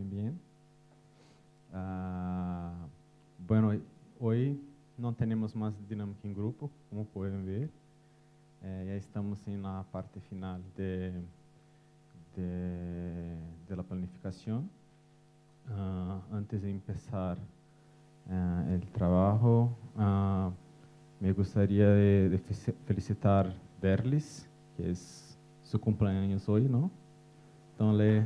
bien. Ah, bueno, hoy no tenemos más dinámica en grupo, como pueden ver. Ya estamos en la parte final de la planificación. Antes de empezar el trabajo, me gustaría de felicitar Derlis, que es su cumpleaños hoy, ¿no? Entonces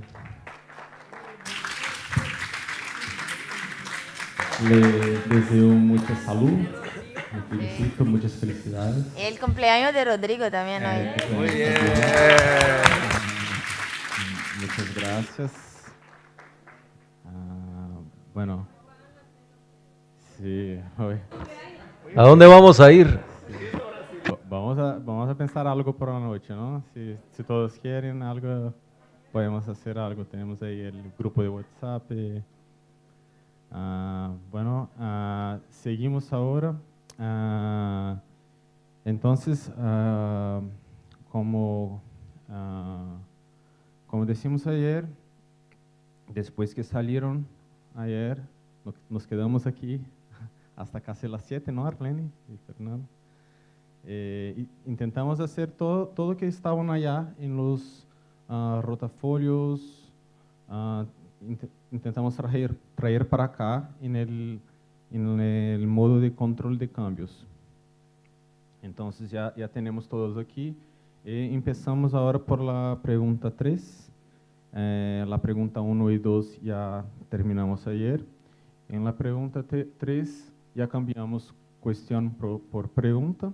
le deseo mucha salud, le felicito, muchas felicidades. El cumpleaños de Rodrigo también hoy. Muy bien. Muchas gracias. Bueno, sí, hoy. ¿A dónde vamos a ir? Vamos a pensar algo por la noche, ¿no? Si todos quieren algo, podemos hacer algo. Tenemos ahí el grupo de WhatsApp. Bueno, seguimos ahora. Entonces, como, como decimos ayer, después que salieron ayer, nos quedamos aquí hasta casi las 7, ¿no, Arlene y Fernando? Intentamos hacer todo que estaban allá en los rotafolios, intentamos traer para acá en el modo de control de cambios. Entonces ya tenemos todos aquí. Empezamos ahora por la pregunta 3. La pregunta 1 y 2 ya terminamos ayer. En la pregunta 3 ya cambiamos cuestión por pregunta.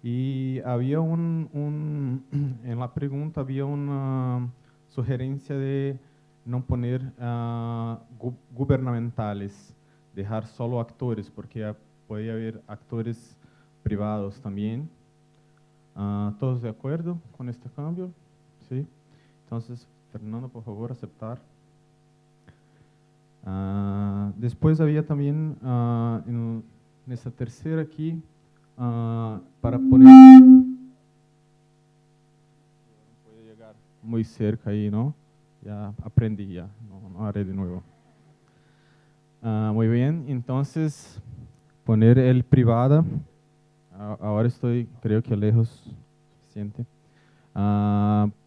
Y había en la pregunta había una sugerencia de no poner gubernamentales, dejar solo actores, porque podía haber actores privados también. ¿Todos de acuerdo con este cambio? ¿Sí? Entonces, Fernando, por favor, aceptar. Después había también en esta tercera aquí, para poner... Puede llegar muy cerca ahí, ¿no? Ya aprendí, ya, no haré de nuevo. Muy bien, entonces poner el privada. Ahora estoy, creo que lejos, suficiente.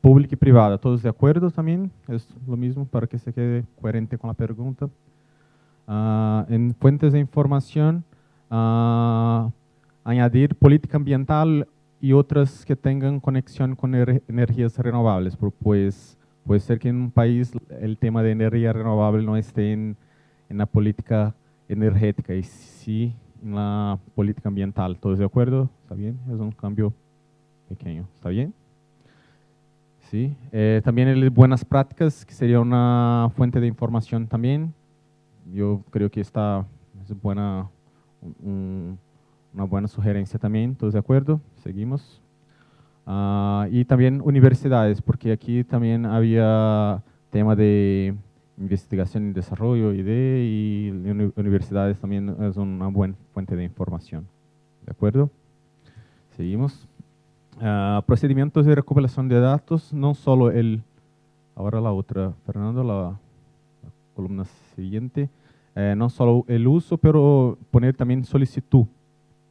Pública y privada, ¿todos de acuerdo también? Es lo mismo para que se quede coherente con la pregunta. En fuentes de información, añadir política ambiental y otras que tengan conexión con energías renovables, pues puede ser que en un país el tema de energía renovable no esté en la política energética y sí en la política ambiental. ¿Todos de acuerdo? ¿Está bien? Es un cambio pequeño. ¿Está bien? Sí. También el buenas prácticas, que sería una fuente de información también. Yo creo que esta es buena, una buena sugerencia también. ¿Todos de acuerdo? Seguimos. Y también universidades, porque aquí también había tema de investigación y desarrollo, y universidades también es una buena fuente de información. ¿De acuerdo? Seguimos. Procedimientos de recopilación de datos, no solo ahora la otra, Fernando, la columna siguiente, no solo el uso, pero poner también solicitud,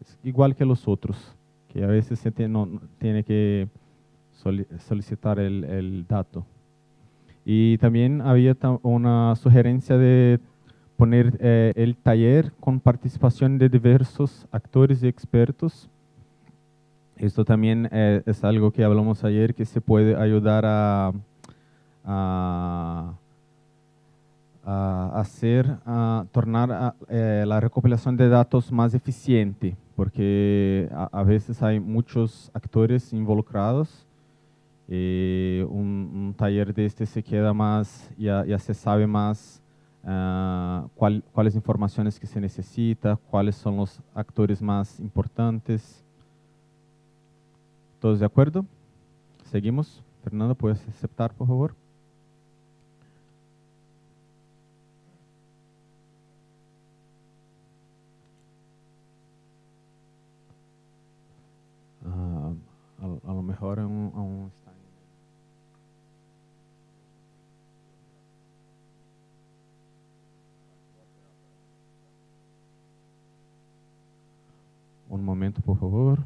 es igual que los otros, que a veces se tiene que solicitar el dato. Y también había una sugerencia de poner el taller con participación de diversos actores y expertos. Esto también es algo que hablamos ayer, que se puede ayudar a tornar la recopilación de datos más eficiente, porque a veces hay muchos actores involucrados. Un taller de este se queda más, ya se sabe más cuáles informaciones que se necesita, cuáles son los actores más importantes. ¿Todos de acuerdo? Seguimos. Fernando, ¿puedes aceptar, por favor? A lo mejor aún está. momento, por favor.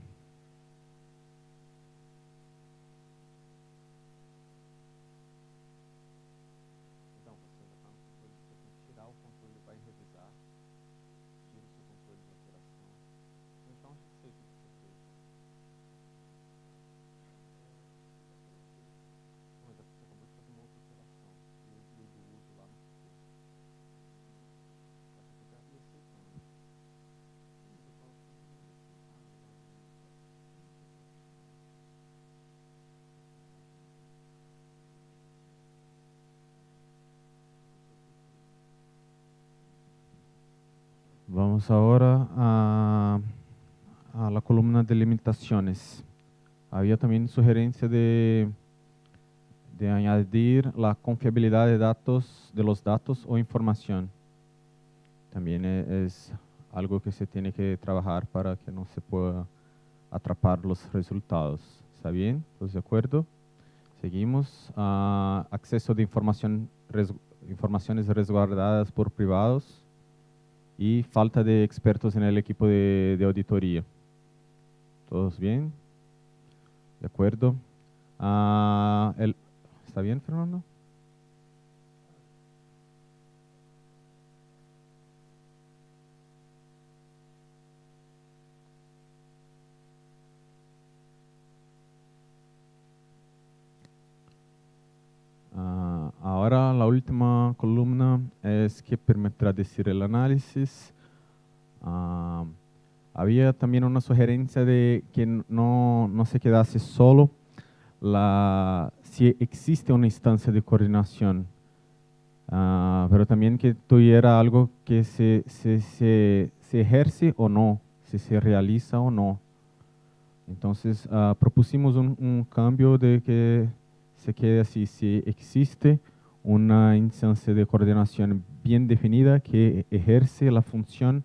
Vamos ahora a la columna de limitaciones. Había también sugerencia de añadir la confiabilidad de los datos o información. También es algo que se tiene que trabajar para que no se pueda atrapar los resultados. ¿Está bien? ¿Todos de acuerdo? Seguimos. Acceso de informaciones resguardadas por privados y falta de expertos en el equipo de auditoría. ¿Todos bien? ¿De acuerdo? ¿Está bien, Fernando? Ahora la última columna es que permitirá decir el análisis. Había también una sugerencia de que no se quedase solo si existe una instancia de coordinación, pero también que tuviera algo que se ejerce o no, si se realiza o no. Entonces propusimos un cambio de que se quede así: si existe una instancia de coordinación bien definida que ejerce la función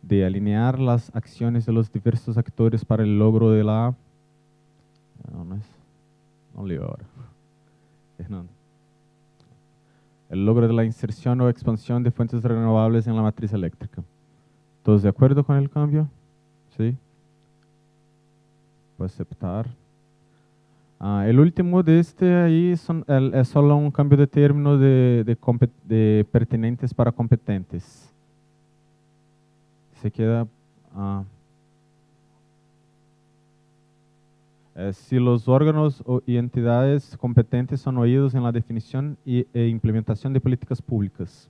de alinear las acciones de los diversos actores para el logro de la... No leo ahora. Fernando. El logro de la inserción o expansión de fuentes renovables en la matriz eléctrica. ¿Todos de acuerdo con el cambio? ¿Sí? Puedo aceptar. El último de ahí es solo un cambio de término de pertinentes para competentes. Se queda... si los órganos y entidades competentes son oídos en la definición e implementación de políticas públicas.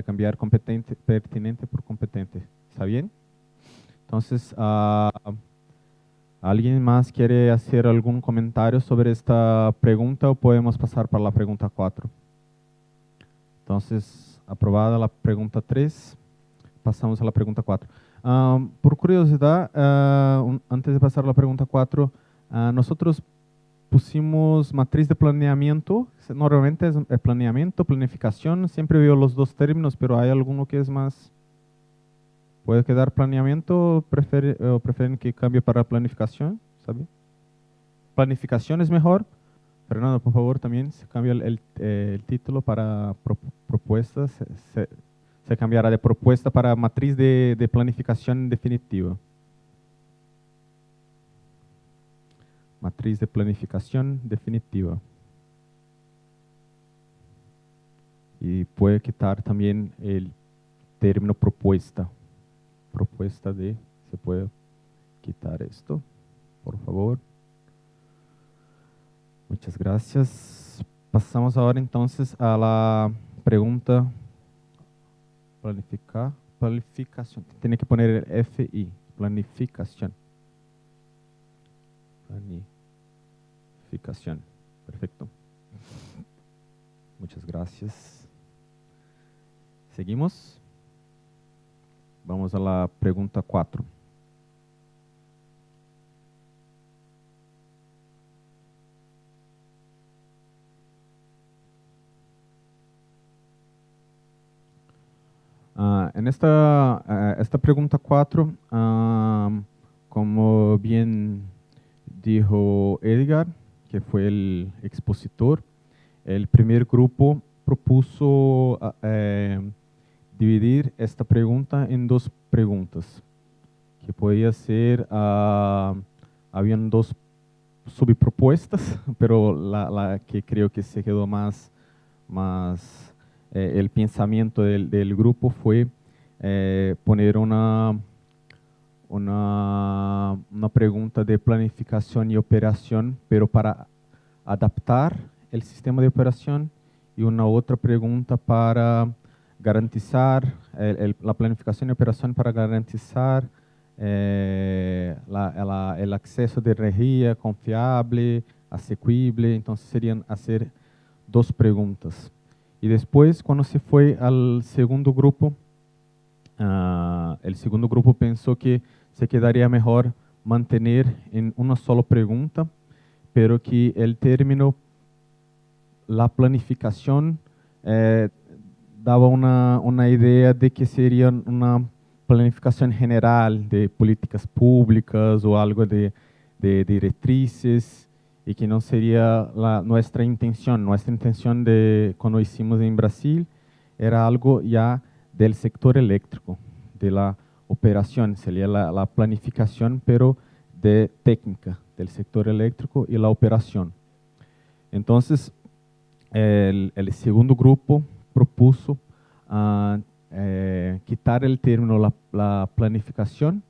Cambiar pertinente por competente. ¿Está bien? Entonces, ¿alguien más quiere hacer algún comentario sobre esta pregunta o podemos pasar para la pregunta 4? Entonces, aprobada la pregunta 3, pasamos a la pregunta 4. Por curiosidad, antes de pasar a la pregunta 4, nosotros pusimos matriz de planeamiento. Normalmente es planeamiento, planificación. Siempre veo los dos términos, pero hay alguno que es más... ¿Puede quedar planeamiento o prefieren que cambie para planificación? ¿Sabe? Planificación es mejor. Fernando, por favor, también se cambia el título para propuestas. Se cambiará de propuesta para matriz de planificación definitiva. Matriz de planificación definitiva. Y puede quitar también el término propuesta. Propuesta se puede quitar esto, por favor. Muchas gracias. Pasamos ahora entonces a la pregunta planificación. Tiene que poner el FI, planificación. Planificación. Perfecto. Muchas gracias. Seguimos. Vamos a la pregunta 4. En esta pregunta 4, como bien dijo Edgar, que fue el expositor, el primer grupo propuso dividir esta pregunta en dos preguntas, que podía ser, habían dos subpropuestas, pero la que creo que se quedó más el pensamiento del grupo fue poner una pregunta de planificación y operación, pero para adaptar el sistema de operación, y una otra pregunta para garantizar la planificación y operación para garantizar el acceso de energía confiable, asequible. Entonces serían hacer dos preguntas. Y después, cuando se fue al segundo grupo, el segundo grupo pensó que se quedaría mejor mantener en una sola pregunta, pero que el término, la planificación, daba una idea de que sería una planificación general de políticas públicas o algo de directrices, y que no sería nuestra intención. Nuestra intención cuando hicimos en Brasil era algo ya del sector eléctrico, de la operación, sería la planificación, pero de técnica del sector eléctrico y la operación. Entonces, el segundo grupo propuso quitar el término la planificación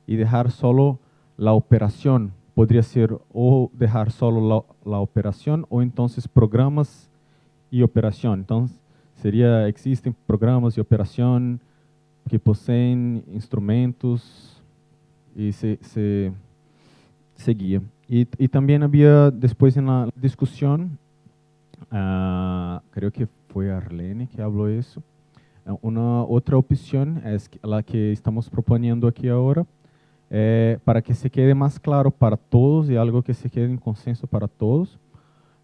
y dejar solo la operación. Podría ser o dejar solo la operación, o entonces programas y operación. Entonces, existen programas de operación que poseen instrumentos, y se seguía. Y también había después en la discusión, creo que fue Arlene que habló eso, una otra opción es la que estamos proponiendo aquí ahora, para que se quede más claro para todos y algo que se quede en consenso para todos.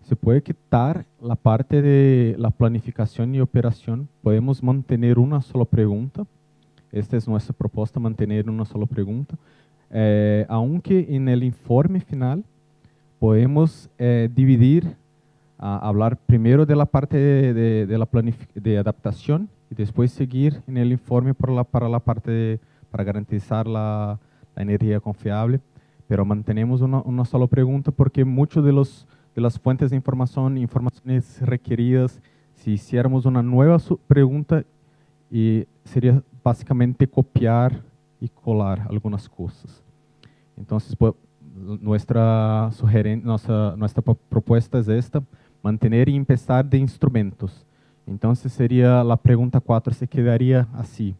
Se puede quitar la parte de la planificación y operación. Podemos mantener una sola pregunta. Esta es nuestra propuesta, mantener una sola pregunta. Aunque en el informe final podemos dividir, hablar primero de la parte de adaptación y después seguir en el informe para la parte para garantizar la energía confiable. Pero mantenemos una sola pregunta porque muchos de las fuentes de informaciones requeridas, si hiciéramos una nueva pregunta, y sería básicamente copiar y colar algunas cosas. Entonces, nuestra propuesta es esta: mantener y empezar de instrumentos. Entonces sería la pregunta 4, se quedaría así: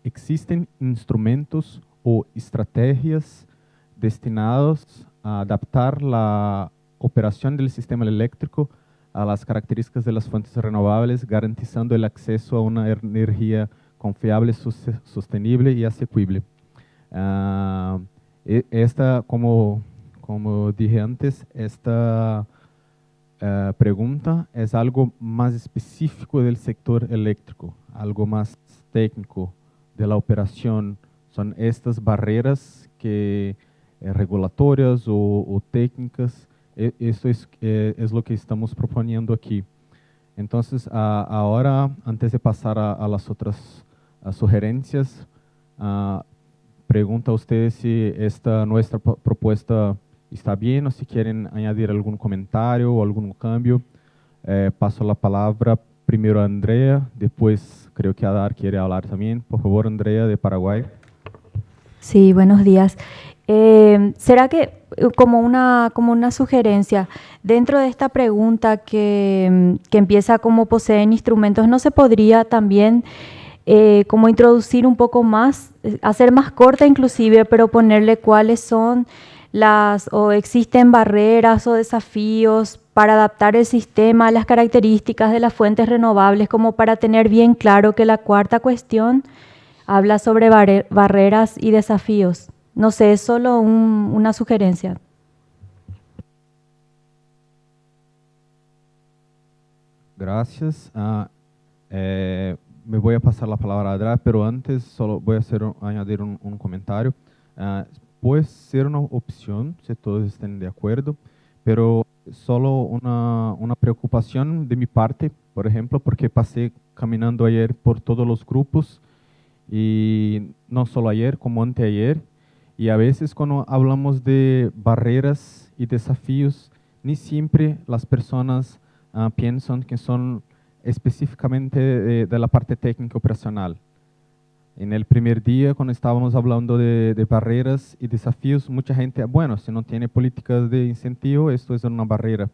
¿existen instrumentos o estrategias destinados a adaptar la operación del sistema eléctrico a las características de las fuentes renovables, garantizando el acceso a una energía confiable, sostenible y asequible? Esta, como dije antes, esta pregunta es algo más específico del sector eléctrico, algo más técnico de la operación. Son estas barreras regulatorias o técnicas. Esto es lo que estamos proponiendo aquí. Entonces, ahora, antes de pasar a las otras sugerencias, pregunto a ustedes si nuestra propuesta está bien, o si quieren añadir algún comentario o algún cambio. Paso la palabra primero a Andrea, después creo que Adar quiere hablar también. Por favor, Andrea, de Paraguay. Sí, buenos días. ¿Será que, como una sugerencia, dentro de esta pregunta que empieza como poseen instrumentos, no se podría también como introducir un poco más, hacer más corta inclusive, pero ponerle cuáles son o existen barreras o desafíos para adaptar el sistema a las características de las fuentes renovables, como para tener bien claro que la cuarta cuestión habla sobre barreras y desafíos? No sé, es solo una sugerencia. Gracias. Me voy a pasar la palabra a Adra, pero antes solo voy a añadir un comentario. Puede ser una opción, si todos estén de acuerdo, pero solo una preocupación de mi parte, por ejemplo, porque pasé caminando ayer por todos los grupos y no solo ayer, como anteayer. Y a veces cuando hablamos de barreras y desafíos, ni siempre las personas piensan que son específicamente de la parte técnica operacional. En el primer día, cuando estábamos hablando de barreras y desafíos, mucha gente, bueno, si no tiene políticas de incentivo, esto es una barrera.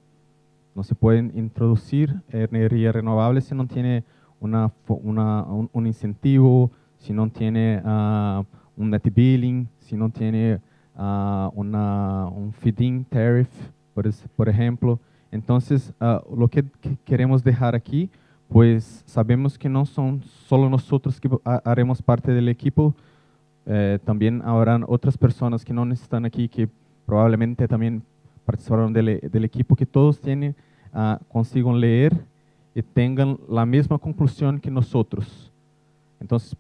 No se pueden introducir energía renovable si no tiene un incentivo, si no tiene un net billing, si no tiene un feed-in tariff, por ejemplo. Entonces, lo que queremos dejar aquí, pues sabemos que no son solo nosotros que haremos parte del equipo, también habrán otras personas que no están aquí que probablemente también participaron del equipo, que todos consigan leer y tengan la misma conclusión que nosotros. Entonces,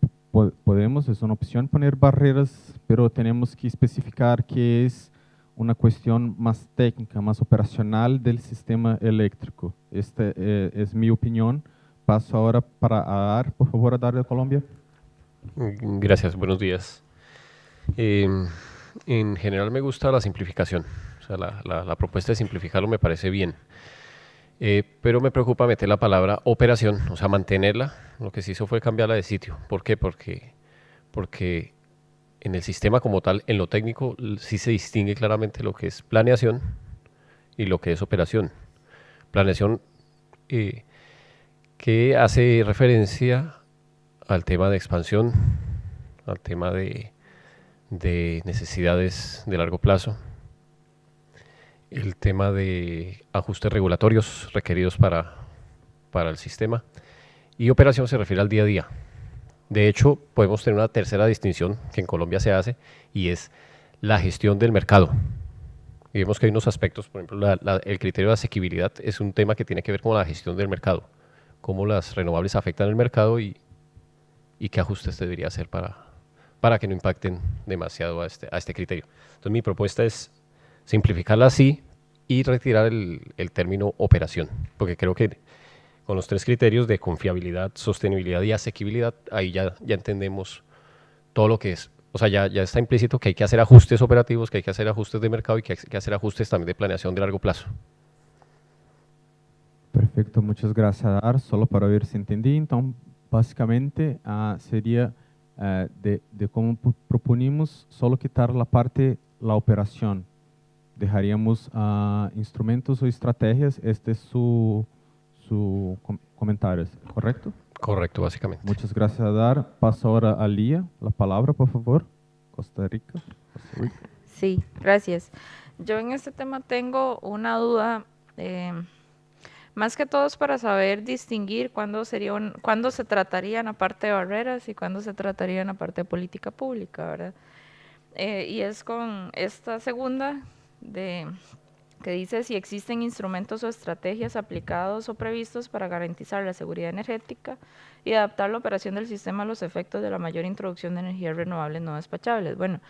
podemos, es una opción poner barreras, pero tenemos que especificar que es una cuestión más técnica, más operacional del sistema eléctrico. Esta es mi opinión. Paso ahora para Adar, por favor, Adar de Colombia. Gracias, buenos días. En general me gusta la simplificación, o sea, la propuesta de simplificarlo me parece bien, pero me preocupa meter la palabra operación, o sea, mantenerla. Lo que se hizo fue cambiarla de sitio. ¿Por qué? Porque en el sistema como tal, en lo técnico, sí se distingue claramente lo que es planeación y lo que es operación. Planeación que hace referencia al tema de expansión, al tema de necesidades de largo plazo, el tema de ajustes regulatorios requeridos para el sistema, y operación se refiere al día a día. De hecho, podemos tener una tercera distinción que en Colombia se hace, y es la gestión del mercado. Y vemos que hay unos aspectos, por ejemplo, el criterio de asequibilidad es un tema que tiene que ver con la gestión del mercado, cómo las renovables afectan el mercado y qué ajustes debería hacer para que no impacten demasiado a este criterio. Entonces mi propuesta es simplificarla así y retirar el término operación, porque creo que con los tres criterios de confiabilidad, sostenibilidad y asequibilidad, ahí ya entendemos todo lo que es. O sea, ya está implícito que hay que hacer ajustes operativos, que hay que hacer ajustes de mercado y que hay que hacer ajustes también de planeación de largo plazo. Perfecto, muchas gracias, Adar. Solo para ver si entendí, entonces, básicamente sería de cómo proponemos solo quitar la parte, la operación. Dejaríamos instrumentos o estrategias. Este es su comentario, ¿correcto? Correcto, básicamente. Muchas gracias, Adar. Paso ahora a Lía. La palabra, por favor. Costa Rica. Sí, gracias. Yo en este tema tengo una duda, más que todo es para saber distinguir cuándo se tratarían aparte de barreras y cuándo se tratarían aparte de política pública, ¿verdad? Y es con esta segunda que dice si existen instrumentos o estrategias aplicados o previstos para garantizar la seguridad energética y adaptar la operación del sistema a los efectos de la mayor introducción de energías renovables no despachables. Bueno,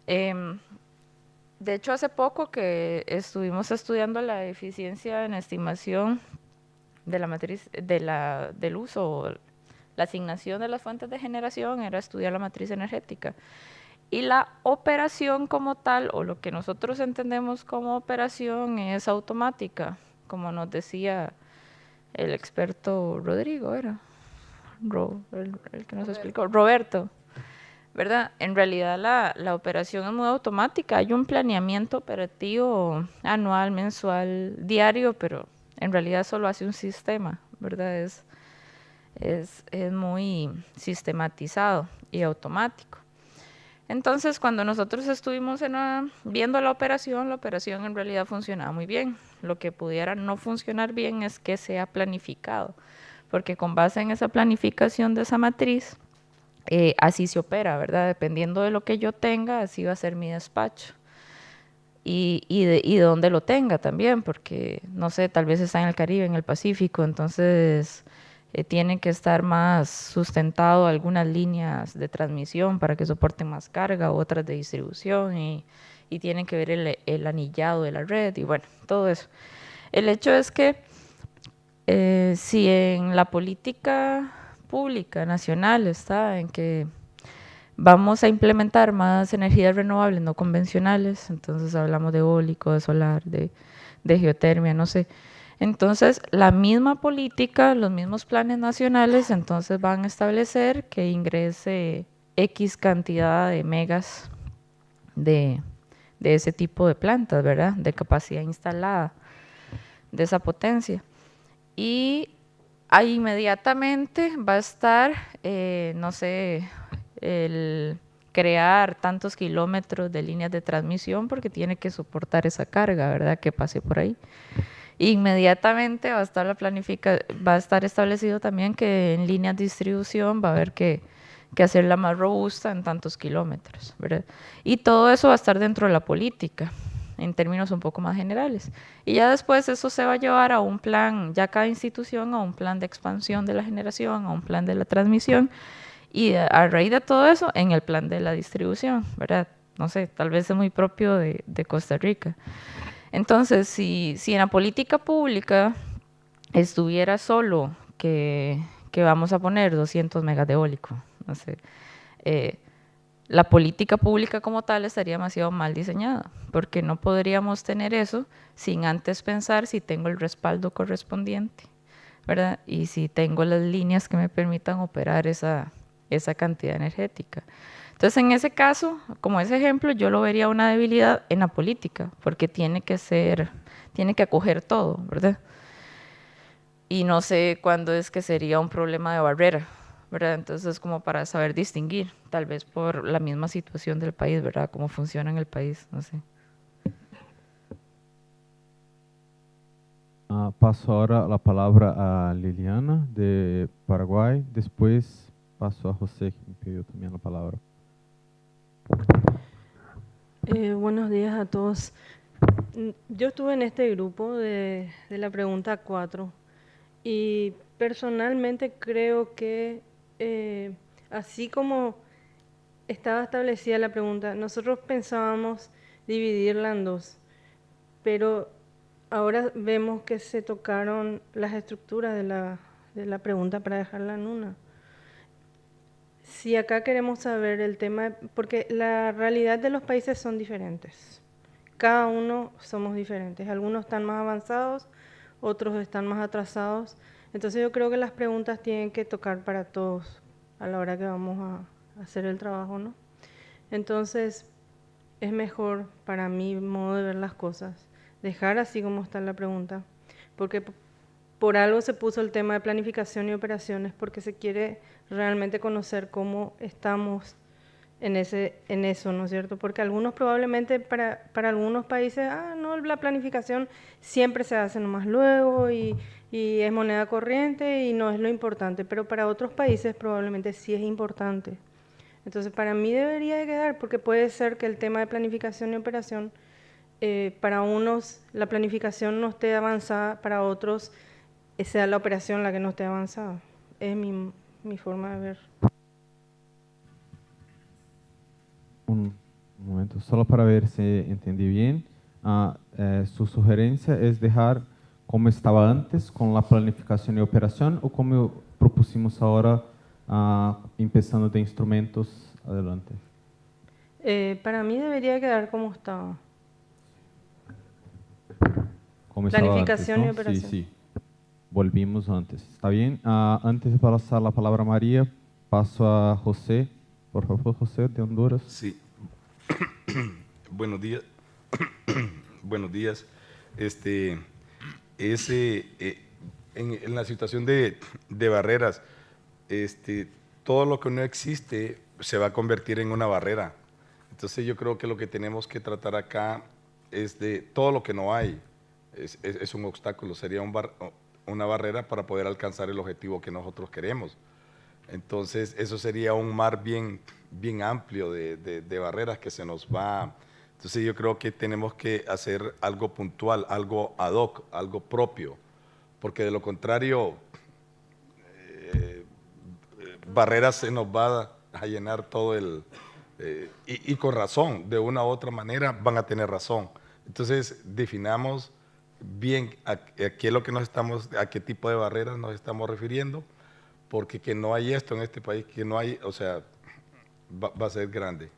de hecho hace poco que estuvimos estudiando la eficiencia en estimación de la matriz del uso, la asignación de las fuentes de generación era estudiar la matriz energética. Y la operación como tal, o lo que nosotros entendemos como operación, es automática, como nos decía el experto Rodrigo, ¿era? El que nos explicó, Roberto, ¿verdad? En realidad la operación es muy automática, hay un planeamiento operativo anual, mensual, diario, pero en realidad solo hace un sistema, ¿verdad? Es muy sistematizado y automático. Entonces, cuando nosotros estuvimos viendo la operación en realidad funcionaba muy bien. Lo que pudiera no funcionar bien es que sea planificado, porque con base en esa planificación de esa matriz, así se opera, ¿verdad? Dependiendo de lo que yo tenga, así va a ser mi despacho. Y de dónde lo tenga también, porque, no sé, tal vez está en el Caribe, en el Pacífico, entonces tiene que estar más sustentado algunas líneas de transmisión para que soporten más carga, otras de distribución, y tienen que ver el anillado de la red, y bueno, todo eso. El hecho es que si en la política pública nacional está en que vamos a implementar más energías renovables no convencionales, entonces hablamos de eólico, de solar, de geotermia, no sé. Entonces, la misma política, los mismos planes nacionales, entonces van a establecer que ingrese X cantidad de megas de ese tipo de plantas, ¿verdad? De capacidad instalada, de esa potencia. Y ahí inmediatamente va a estar, no sé, el crear tantos kilómetros de líneas de transmisión porque tiene que soportar esa carga, ¿verdad? Que pase por ahí. Inmediatamente va a estar va a estar establecido también que en líneas de distribución va a haber que hacerla más robusta en tantos kilómetros, ¿verdad? Y todo eso va a estar dentro de la política, en términos un poco más generales. Y ya después eso se va a llevar a un plan, ya cada institución, a un plan de expansión de la generación, a un plan de la transmisión, y a raíz de todo eso, en el plan de la distribución, ¿verdad? No sé, tal vez es muy propio de Costa Rica. Entonces, si en la política pública estuviera solo que vamos a poner 200 megas de eólico, no sé, la política pública como tal estaría demasiado mal diseñada, porque no podríamos tener eso sin antes pensar si tengo el respaldo correspondiente, ¿verdad? Y si tengo las líneas que me permitan operar esa cantidad energética. Entonces, en ese caso, como ese ejemplo, yo lo vería una debilidad en la política, porque tiene que acoger todo, ¿verdad? Y no sé cuándo es que sería un problema de barrera, ¿verdad? Entonces, como para saber distinguir, tal vez por la misma situación del país, ¿verdad? Cómo funciona en el país, no sé. Paso ahora la palabra a Liliana de Paraguay, después paso a José, que me pidió también la palabra. Buenos días a todos. Yo estuve en este grupo de la pregunta 4 y personalmente creo que así como estaba establecida la pregunta, nosotros pensábamos dividirla en dos, pero ahora vemos que se tocaron las estructuras de la pregunta para dejarla en una. Si acá queremos saber el tema, porque la realidad de los países son diferentes. Cada uno somos diferentes. Algunos están más avanzados, otros están más atrasados. Entonces yo creo que las preguntas tienen que tocar para todos a la hora que vamos a hacer el trabajo, ¿no? Entonces es mejor, para mi modo de ver las cosas, dejar así como está la pregunta, porque por algo se puso el tema de planificación y operaciones, porque se quiere realmente conocer cómo estamos en eso, ¿no es cierto? Porque algunos probablemente, para algunos países, no, la planificación siempre se hace nomás luego y es moneda corriente y no es lo importante, pero para otros países probablemente sí es importante. Entonces, para mí debería de quedar, porque puede ser que el tema de planificación y operación, para unos la planificación no esté avanzada, para otros sea la operación la que no esté avanzada. Es mi forma de ver. Un momento, solo para ver si entendí bien. Su sugerencia es dejar como estaba antes con la planificación y operación o como propusimos ahora, empezando de instrumentos adelante. Para mí debería quedar como estaba. Como Planificación estaba antes, ¿no? y operación. Sí, sí. Volvimos antes. ¿Está bien? Antes de pasar la palabra a María, paso a José. Por favor, José, de Honduras. Sí. Buenos días. Buenos días. En la situación de barreras, todo lo que no existe se va a convertir en una barrera. Entonces yo creo que lo que tenemos que tratar acá es de todo lo que no hay. Es un obstáculo, sería una barrera para poder alcanzar el objetivo que nosotros queremos. Entonces, eso sería un mar bien amplio de barreras que se nos va. Entonces, yo creo que tenemos que hacer algo puntual, algo ad hoc, algo propio, porque de lo contrario, barreras se nos va a llenar todo y con razón, de una u otra manera van a tener razón. Entonces, definamos bien a qué tipo de barreras nos estamos refiriendo, porque que no hay esto en este país, que no hay, o sea, va a ser grande.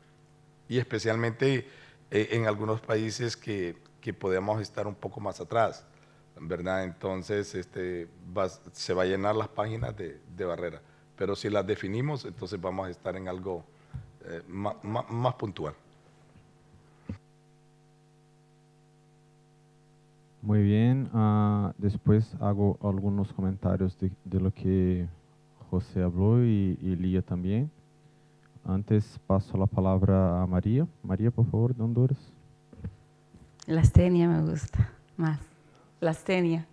Y especialmente en algunos países que podemos estar un poco más atrás, ¿verdad? Entonces se va a llenar las páginas de Barrera. Pero si las definimos, entonces vamos a estar en algo más puntual. Muy bien, después hago algunos comentarios de lo que José habló y Lía también. Antes paso la palabra a María. María, por favor, de Honduras. Lastenia me gusta más. Lastenia.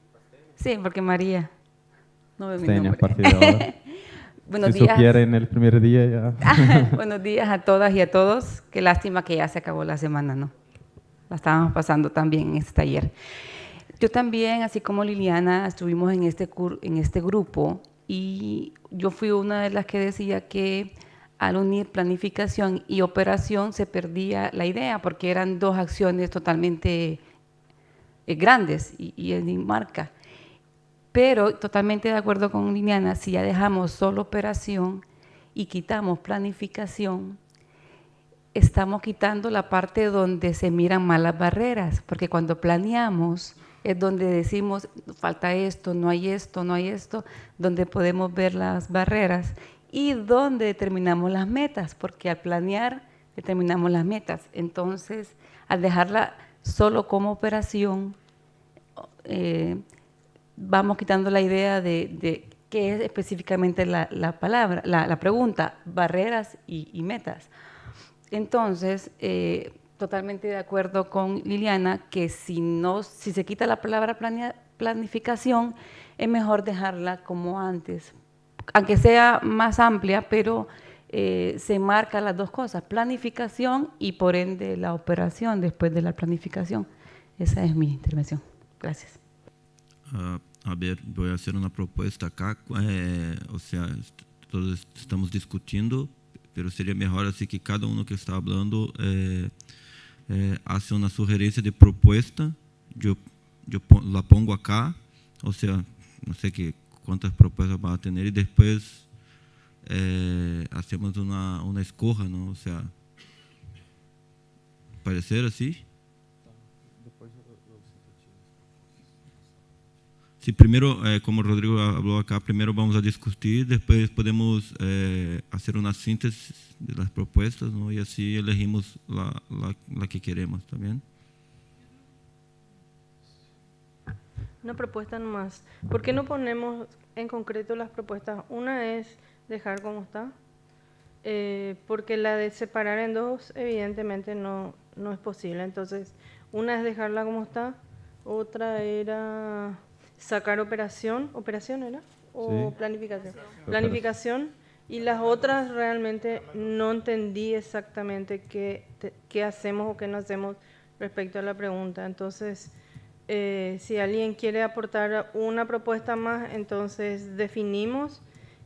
Sí, porque María. No veo mi Lastenia, a nombre. partir de ahora. Buenos Si días. supiera en el primer día ya. Buenos días a todas y a todos. Qué lástima que ya se acabó la semana, ¿no? La estábamos pasando también en este taller. Yo también, así como Liliana, estuvimos en este grupo y yo fui una de las que decía que al unir planificación y operación se perdía la idea porque eran dos acciones totalmente grandes y en marca. Pero totalmente de acuerdo con Liliana, si ya dejamos solo operación y quitamos planificación, estamos quitando la parte donde se miran mal las barreras, porque cuando planeamos es donde decimos, falta esto, no hay esto, no hay esto, donde podemos ver las barreras y donde determinamos las metas, porque al planear determinamos las metas. Entonces, al dejarla solo como operación, vamos quitando la idea de qué es específicamente la palabra, la pregunta, barreras y metas. Entonces, totalmente de acuerdo con Liliana que si se quita la palabra planificación, es mejor dejarla como antes, aunque sea más amplia, pero se marcan las dos cosas, planificación y por ende la operación después de la planificación. Esa es mi intervención. Gracias. A ver, voy a hacer una propuesta acá, o sea, todos estamos discutiendo, pero sería mejor así que cada uno que está hablando hace una sugerencia de propuesta, yo la pongo acá, o sea, no sé cuántas propuestas va a tener y después hacemos una escoja, ¿no? O sea, parecer así. Sí, primero, como Rodrigo habló acá, primero vamos a discutir, después podemos hacer una síntesis de las propuestas, ¿no? Y así elegimos la que queremos, ¿está bien? Una propuesta nomás. ¿Por qué no ponemos en concreto las propuestas? Una es dejar como está, porque la de separar en dos evidentemente no es posible. Entonces, una es dejarla como está, otra era sacar operación era, o Sí. planificación. Planificación, y las otras realmente no entendí exactamente qué hacemos o qué no hacemos respecto a la pregunta. Entonces, si alguien quiere aportar una propuesta más, entonces definimos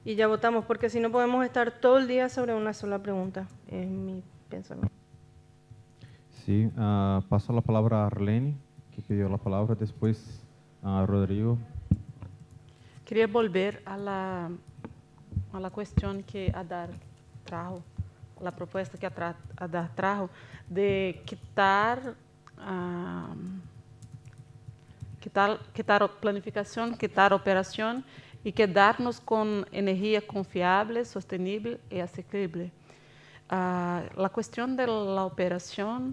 y ya votamos, porque si no podemos estar todo el día sobre una sola pregunta, es mi pensamiento. Sí, paso la palabra a Arlene, que pidió la palabra, después a Rodrigo. Queria volver a la questão que Adar trajo, a proposta que Adar trajo de quitar planificação, quitar operação e quedarnos com energia confiável, sostenível e asequible. A questão da operação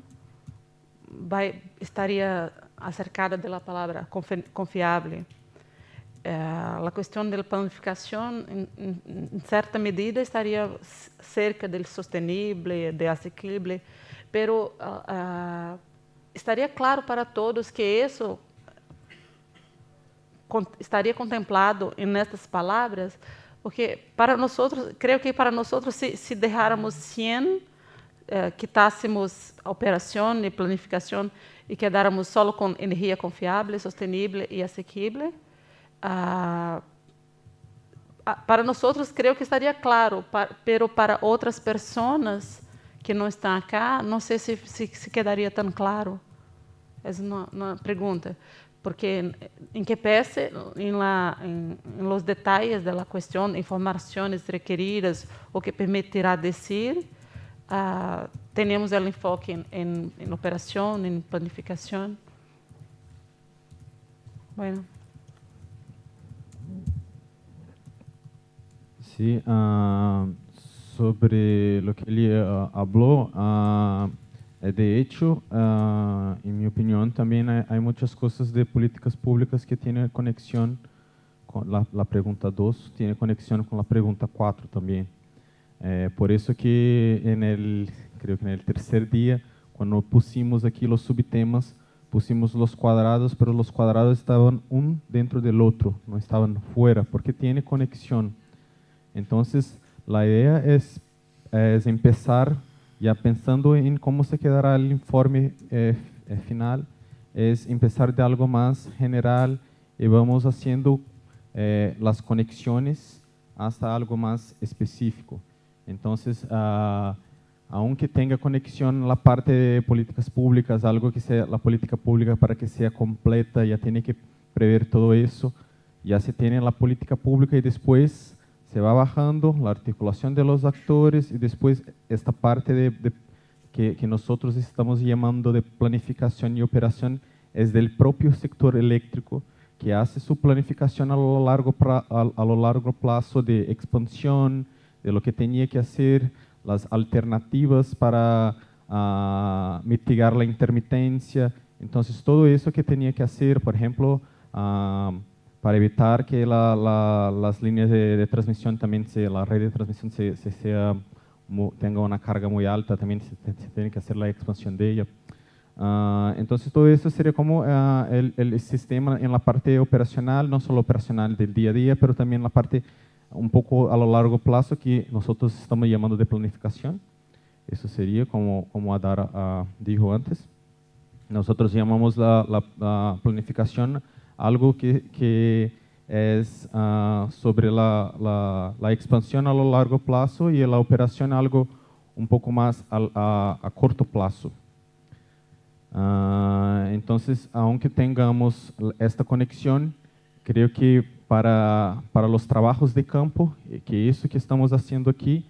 estaria acercada da palavra confiável. A questão da planificação, em certa medida, estaria cerca do sostenível, do asequible, pero estaria claro para todos que isso estaria contemplado nestas palavras, porque para nós, creio que para nós, se deixáramos 100, quitássemos a operação e planificação e quedáramos só com energia confiável, sostenível e asequible, para nós, creio que estaria claro, pero para outras pessoas que não estão aqui, não sei se quedaria tão claro. Essa é uma pergunta. porque en que pese en los detalles de la cuestión, informaciones requeridas o que permitirá decir, tenemos el enfoque en operación, en planificación. Bueno. Sí, sobre lo que él habló, de hecho, en mi opinión, también hay muchas cosas de políticas públicas que tienen conexión con la pregunta 2, tiene conexión con la pregunta 4 también. Por eso que creo que en el tercer día, cuando pusimos aquí los subtemas, pusimos los cuadrados, pero los cuadrados estaban un dentro del otro, no estaban fuera, porque tiene conexión. Entonces, la idea es empezar, ya pensando en cómo se quedará el informe final, es empezar de algo más general y vamos haciendo las conexiones hasta algo más específico. Entonces, aunque tenga conexión la parte de políticas públicas, algo que sea la política pública para que sea completa, ya tiene que prever todo eso, ya se tiene la política pública y después se va bajando la articulación de los actores y después esta parte que nosotros estamos llamando de planificación y operación es del propio sector eléctrico que hace su planificación a lo largo plazo de expansión, de lo que tenía que hacer, las alternativas para mitigar la intermitencia. Entonces todo eso que tenía que hacer, por ejemplo, para evitar que las líneas de transmisión también, la red de transmisión tenga una carga muy alta, también se tiene que hacer la expansión de ella. Entonces todo eso sería como el sistema en la parte operacional, no solo operacional del día a día, pero también la parte un poco a lo largo plazo que nosotros estamos llamando de planificación. Eso sería como Adara dijo antes. Nosotros llamamos la planificación algo que es sobre la expansión a lo largo plazo y la operación algo un poco más a corto plazo. Entonces, aunque tengamos esta conexión, creo que para los trabajos de campo, que eso que estamos haciendo aquí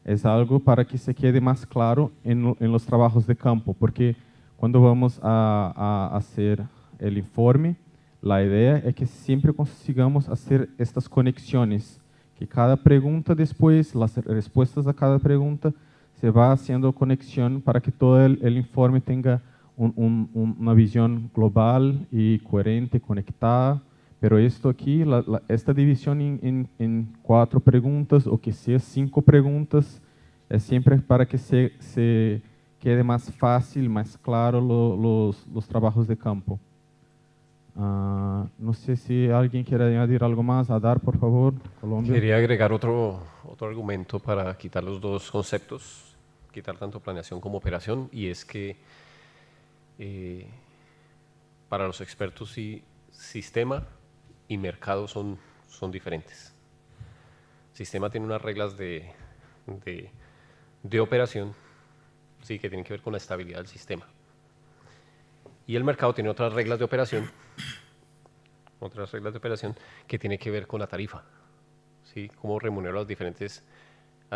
es algo para que se quede más claro en los trabajos de campo, porque cuando vamos a hacer el informe, la idea es que siempre consigamos hacer estas conexiones, que cada pregunta después, las respuestas a cada pregunta, se va haciendo conexión para que todo el informe tenga una visión global y coherente, conectada. Pero esto aquí, esta división en 4 preguntas o que sea 5 preguntas, es siempre para que se quede más fácil, más claro los trabajos de campo. No sé si alguien quiere añadir algo más. Adar, por favor, Colombia. Quería agregar otro argumento para quitar los dos conceptos, quitar tanto planeación como operación, y es que para los expertos sí, sistema y mercado son diferentes. Sistema tiene unas reglas de operación, sí, que tienen que ver con la estabilidad del sistema. Y el mercado tiene otras reglas de operación, que tiene que ver con la tarifa, ¿sí? Cómo remunero a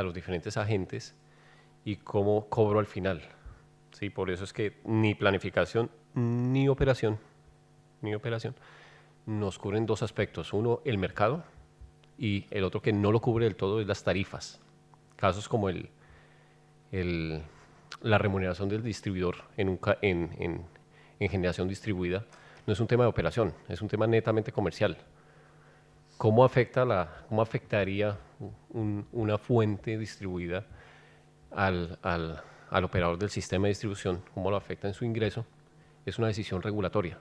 los diferentes agentes y cómo cobro al final. ¿Sí? Por eso es que ni planificación ni operación nos cubren dos aspectos. Uno, el mercado, y el otro que no lo cubre del todo es las tarifas. Casos como la remuneración del distribuidor en generación distribuida no es un tema de operación, es un tema netamente comercial. ¿Cómo afectaría una fuente distribuida al operador del sistema de distribución? ¿Cómo lo afecta en su ingreso? Es una decisión regulatoria.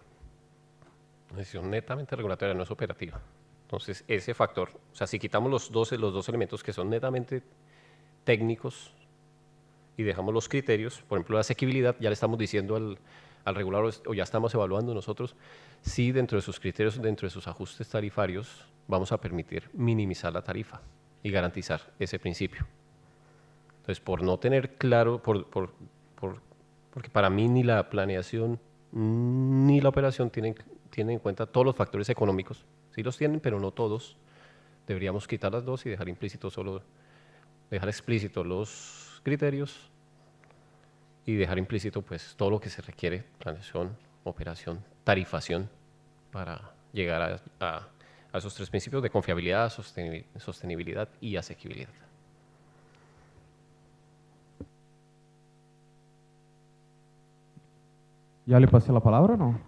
Una decisión netamente regulatoria, no es operativa. Entonces, ese factor, o sea, si quitamos los dos elementos que son netamente técnicos y dejamos los criterios, por ejemplo, la asequibilidad, ya le estamos diciendo al regulador, o ya estamos evaluando nosotros, si dentro de sus criterios, dentro de sus ajustes tarifarios, vamos a permitir minimizar la tarifa y garantizar ese principio. Entonces, por no tener claro, porque para mí ni la planeación ni la operación tienen en cuenta todos los factores económicos. Sí los tienen, pero no todos. Deberíamos quitar las dos y dejar explícito los criterios y dejar implícito pues todo lo que se requiere, planeación, operación, tarifación, para llegar a esos tres principios de confiabilidad, sostenibilidad y asequibilidad. ¿Ya le pasé la palabra o no?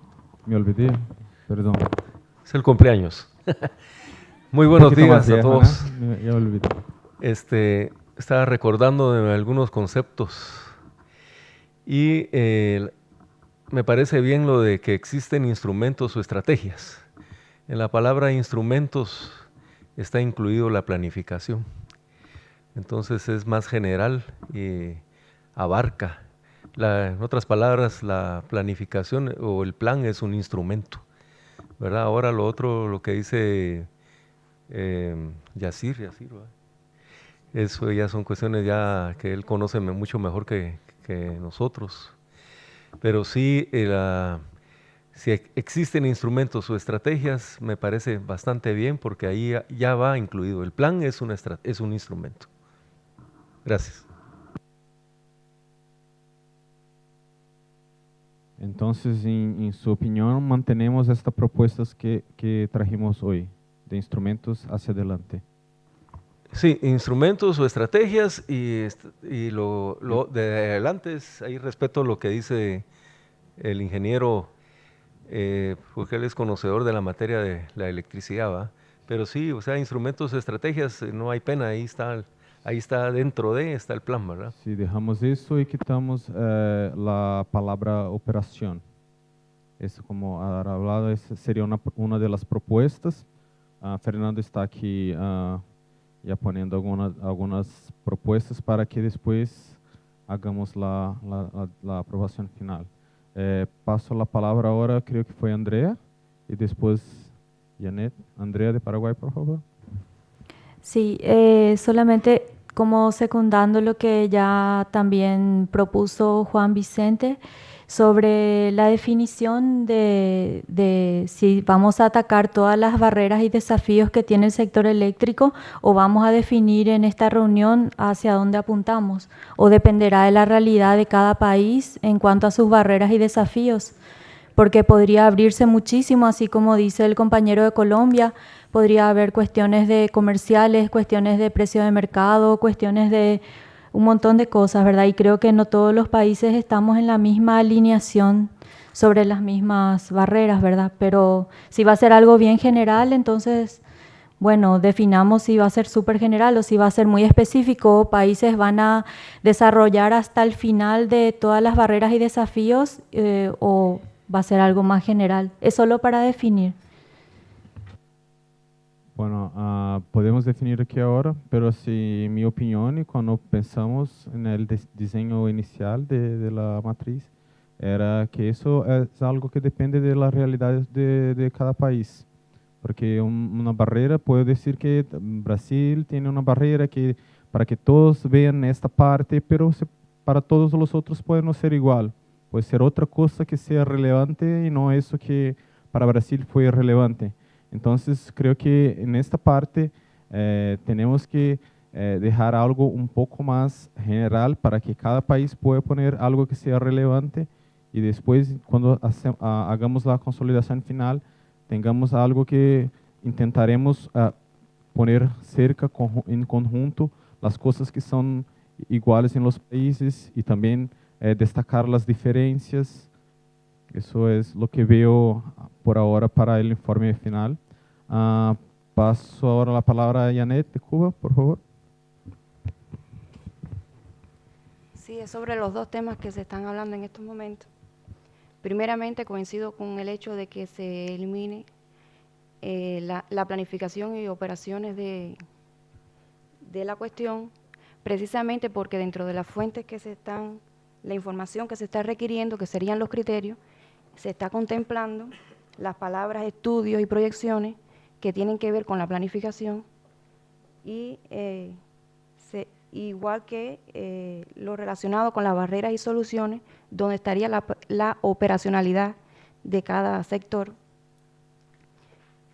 Me olvidé, perdón. Es el cumpleaños. Muy buenos días a todos. Ya olvidé. Estaba recordando de algunos conceptos y me parece bien lo de que existen instrumentos o estrategias. En la palabra instrumentos está incluido la planificación. Entonces es más general y abarca. En otras palabras, la planificación o el plan es un instrumento, ¿verdad? Ahora lo otro, lo que dice Yacir, ¿verdad? Eso ya son cuestiones ya que él conoce mucho mejor que nosotros. Pero sí, si existen instrumentos o estrategias, me parece bastante bien porque ahí ya va incluido. El plan es un instrumento. Gracias. Entonces, en su opinión, mantenemos estas propuestas que trajimos hoy, de instrumentos hacia adelante. Sí, instrumentos o estrategias y lo de adelante ahí respeto lo que dice el ingeniero, porque él es conocedor de la materia de la electricidad, ¿va? Pero sí, o sea, instrumentos o estrategias, no hay pena, ahí está dentro está el plan, ¿verdad? Sí, dejamos eso y quitamos la palabra operación. Eso, como ha hablado, esa sería una de las propuestas. Fernando está aquí ya poniendo algunas propuestas para que después hagamos la aprobación final. Paso la palabra ahora, creo que fue Andrea, y después Janet. Andrea de Paraguay, por favor. Sí, solamente como secundando lo que ya también propuso Juan Vicente sobre la definición de si vamos a atacar todas las barreras y desafíos que tiene el sector eléctrico o vamos a definir en esta reunión hacia dónde apuntamos, o dependerá de la realidad de cada país en cuanto a sus barreras y desafíos, porque podría abrirse muchísimo, así como dice el compañero de Colombia. Podría haber cuestiones de comerciales, cuestiones de precio de mercado, cuestiones de un montón de cosas, ¿verdad? Y creo que no todos los países estamos en la misma alineación sobre las mismas barreras, ¿verdad? Pero si va a ser algo bien general, entonces, bueno, definamos si va a ser súper general o si va a ser muy específico. Países van a desarrollar hasta el final de todas las barreras y desafíos o va a ser algo más general. Es solo para definir. Bueno, podemos definir aquí ahora, pero si mi opinión y cuando pensamos en el diseño inicial de la matriz, era que eso es algo que depende de las realidades de cada país. Porque una barrera, puedo decir que Brasil tiene una barrera que para que todos vean esta parte, pero para todos los otros puede no ser igual. Puede ser otra cosa que sea relevante y no eso que para Brasil fue relevante. Entonces, creo que en esta parte tenemos que dejar algo un poco más general para que cada país pueda poner algo que sea relevante y después, cuando hagamos la consolidación final, tengamos algo que intentaremos poner cerca, en conjunto, las cosas que son iguales en los países y también destacar las diferencias. Eso es lo que veo por ahora para el informe final. Paso ahora la palabra a Janet de Cuba, por favor. Sí, es sobre los dos temas que se están hablando en estos momentos. Primeramente, coincido con el hecho de que se elimine la planificación y operaciones de la cuestión, precisamente porque dentro de las fuentes que la información que se está requiriendo, que serían los criterios, se está contemplando las palabras estudios y proyecciones que tienen que ver con la planificación y igual que lo relacionado con las barreras y soluciones, donde estaría la operacionalidad de cada sector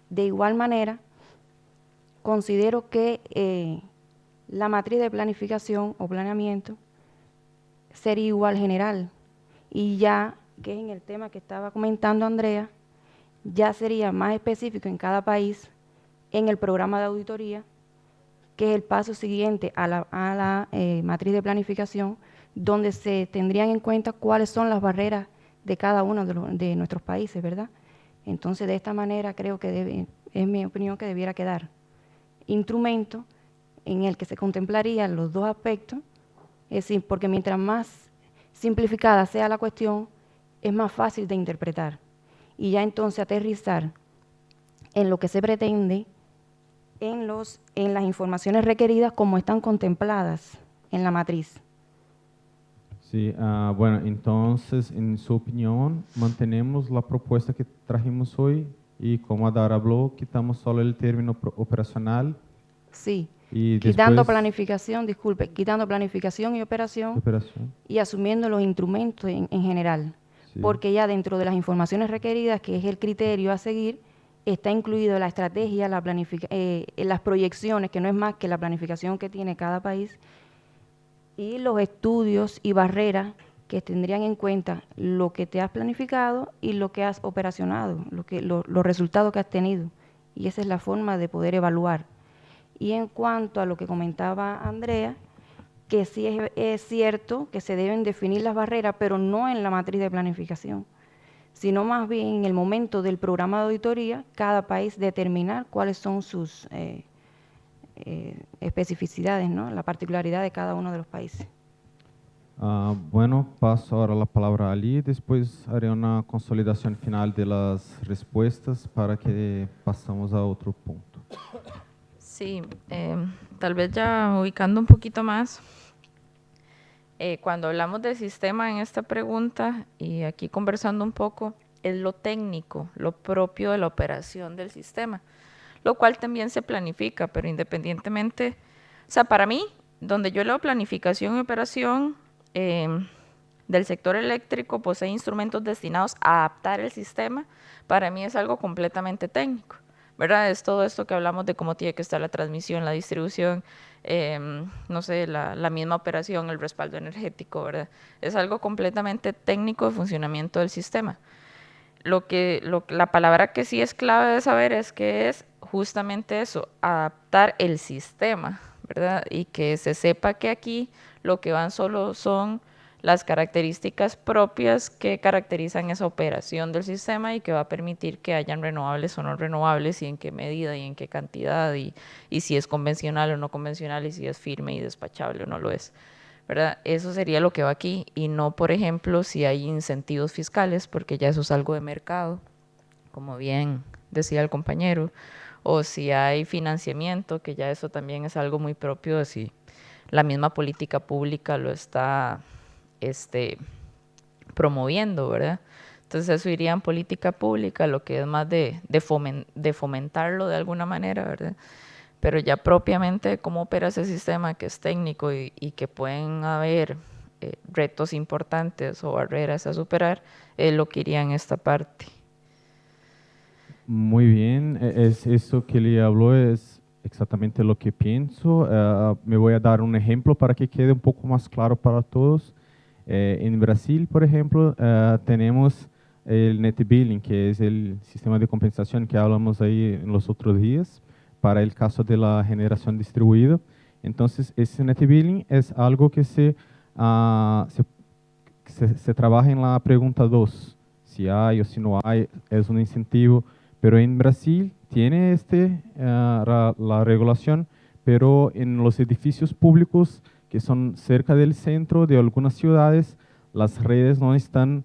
De igual manera, considero que la matriz de planificación o planeamiento sería igual general, y ya que en el tema que estaba comentando Andrea, ya sería más específico en cada país en el programa de auditoría, que es el paso siguiente a la matriz de planificación, donde se tendrían en cuenta cuáles son las barreras de cada uno de nuestros países, ¿verdad? Entonces, de esta manera creo que es mi opinión que debiera quedar instrumento en el que se contemplarían los dos aspectos, es decir, porque mientras más simplificada sea la cuestión, es más fácil de interpretar. Y ya entonces aterrizar en lo que se pretende en las informaciones requeridas como están contempladas en la matriz. Sí, bueno, entonces, en su opinión, mantenemos la propuesta que trajimos hoy y como Adara habló, quitamos solo el término operacional. Sí, y quitando después, planificación, disculpe, quitando planificación y operación y asumiendo los instrumentos en general. Sí. Porque ya dentro de las informaciones requeridas, que es el criterio a seguir, está incluido la estrategia, las proyecciones, que no es más que la planificación que tiene cada país, y los estudios y barreras que tendrían en cuenta lo que te has planificado y lo que has operacionado, los resultados que has tenido. Y esa es la forma de poder evaluar. Y en cuanto a lo que comentaba Andrea, que sí es cierto que se deben definir las barreras, pero no en la matriz de planificación, sino más bien en el momento del programa de auditoría, cada país determinar cuáles son sus especificidades, ¿no? La particularidad de cada uno de los países. Bueno, paso ahora la palabra a Ali, después haré una consolidación final de las respuestas para que pasemos a otro punto. Sí, tal vez ya ubicando un poquito más, cuando hablamos de sistema en esta pregunta y aquí conversando un poco, es lo técnico, lo propio de la operación del sistema, lo cual también se planifica, pero independientemente, o sea, para mí, donde yo leo planificación y operación del sector eléctrico, posee instrumentos destinados a adaptar el sistema, para mí es algo completamente técnico, ¿verdad? Es todo esto que hablamos de cómo tiene que estar la transmisión, la distribución, no sé, la misma operación, el respaldo energético, ¿verdad? Es algo completamente técnico de funcionamiento del sistema. La palabra que sí es clave de saber es que es justamente eso, adaptar el sistema, ¿verdad? Y que se sepa que aquí lo que van solo son las características propias que caracterizan esa operación del sistema y que va a permitir que hayan renovables o no renovables y en qué medida y en qué cantidad y si es convencional o no convencional y si es firme y despachable o no lo es, ¿verdad? Eso sería lo que va aquí y no, por ejemplo, si hay incentivos fiscales, porque ya eso es algo de mercado, como bien decía el compañero, o si hay financiamiento, que ya eso también es algo muy propio de si la misma política pública lo está promoviendo, ¿verdad? Entonces eso iría en política pública, lo que es más de fomentarlo de alguna manera, ¿verdad? Pero ya propiamente cómo opera ese sistema que es técnico y que pueden haber retos importantes o barreras a superar, es lo que iría en esta parte. Muy bien, es eso que le habló, es exactamente lo que pienso. Me voy a dar un ejemplo para que quede un poco más claro para todos. En Brasil, por ejemplo, tenemos el net billing, que es el sistema de compensación que hablamos ahí en los otros días, para el caso de la generación distribuida. Entonces, ese net billing es algo que se trabaja en la pregunta 2, si hay o si no hay, es un incentivo. Pero en Brasil tiene la regulación, pero en los edificios públicos que son cerca del centro de algunas ciudades, las redes no están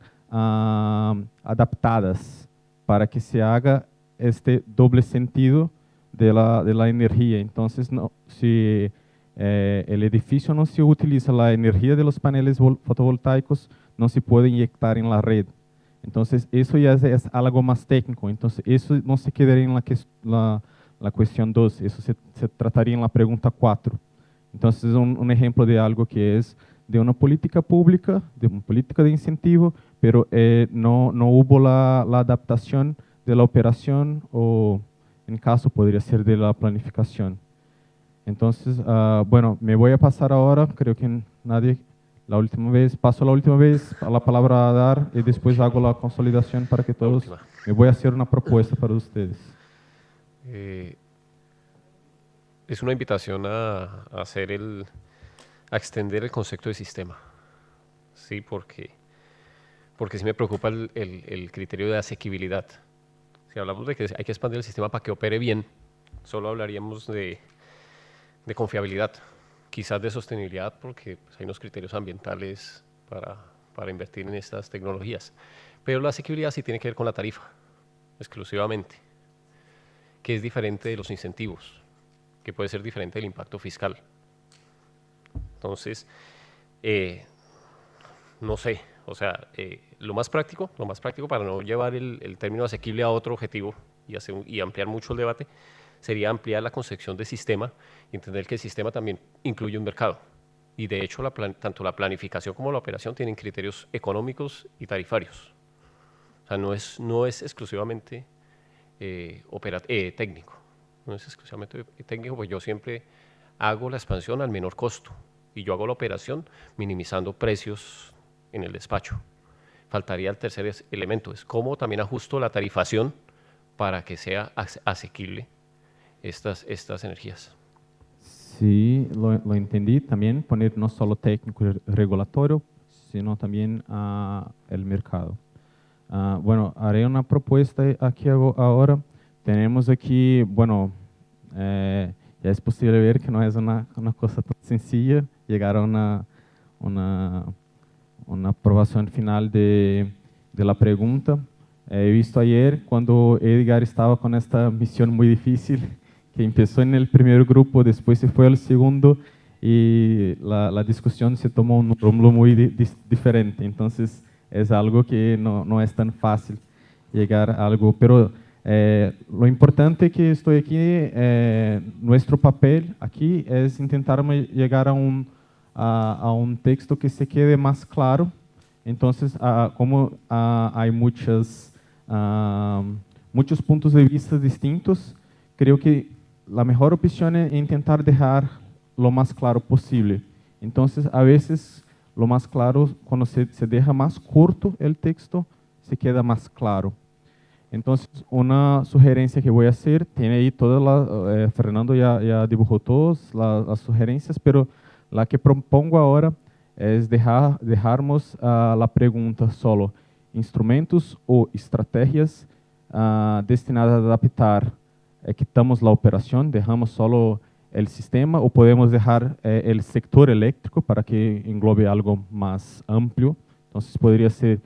adaptadas para que se haga este doble sentido de la energía. Entonces, si el edificio no se utiliza la energía de los paneles fotovoltaicos, no se puede inyectar en la red. Entonces, eso ya es algo más técnico. Entonces, eso no se quedaría en la cuestión 2, eso se trataría en la pregunta 4. Entonces, un ejemplo de algo que es de una política pública, de una política de incentivo, pero no hubo la adaptación de la operación o en caso podría ser de la planificación. Entonces, bueno, me voy a pasar ahora, creo que nadie, paso la última vez a la palabra a dar y después hago la consolidación para que todos, me voy a hacer una propuesta para ustedes. Es una invitación a extender el concepto de sistema, ¿sí? Porque sí me preocupa el criterio de asequibilidad. Si hablamos de que hay que expandir el sistema para que opere bien, solo hablaríamos de confiabilidad, quizás de sostenibilidad, porque pues, hay unos criterios ambientales para invertir en estas tecnologías. Pero la asequibilidad sí tiene que ver con la tarifa, exclusivamente, que es diferente de los incentivos, que puede ser diferente del impacto fiscal. Entonces, no sé, o sea, lo más práctico para no llevar el término asequible a otro objetivo y ampliar mucho el debate, sería ampliar la concepción de sistema y entender que el sistema también incluye un mercado. Y de hecho, tanto la planificación como la operación tienen criterios económicos y tarifarios. O sea, no es exclusivamente técnico. No es exclusivamente técnico, pues yo siempre hago la expansión al menor costo y yo hago la operación minimizando precios en el despacho. Faltaría el tercer elemento, es cómo también ajusto la tarifación para que sea asequible estas energías. Sí, lo entendí también, poner no solo técnico y regulatorio, sino también el mercado. Bueno, haré una propuesta aquí ahora. Tenemos aquí, bueno, ya es posible ver que no es una cosa tan sencilla llegar a una aprobación final de la pregunta. He visto ayer cuando Edgar estaba con esta misión muy difícil, que empezó en el primer grupo, después se fue al segundo y la discusión se tomó un rumbo muy diferente. Entonces es algo que no es tan fácil llegar a algo, pero lo importante que estoy aquí, nuestro papel aquí es intentar llegar a un texto que se quede más claro. Entonces, como hay muchos puntos de vista distintos, creo que la mejor opción es intentar dejar lo más claro posible. Entonces, a veces, lo más claro, cuando se deja más corto el texto, se queda más claro. Entonces, una sugerencia que voy a hacer, tiene ahí todas Fernando ya dibujó todas las sugerencias, pero la que propongo ahora es dejarmos la pregunta solo, instrumentos o estrategias destinadas a adaptar. Quitamos la operación, dejamos solo el sistema, o podemos dejar el sector eléctrico para que englobe algo más amplio. Entonces podría ser,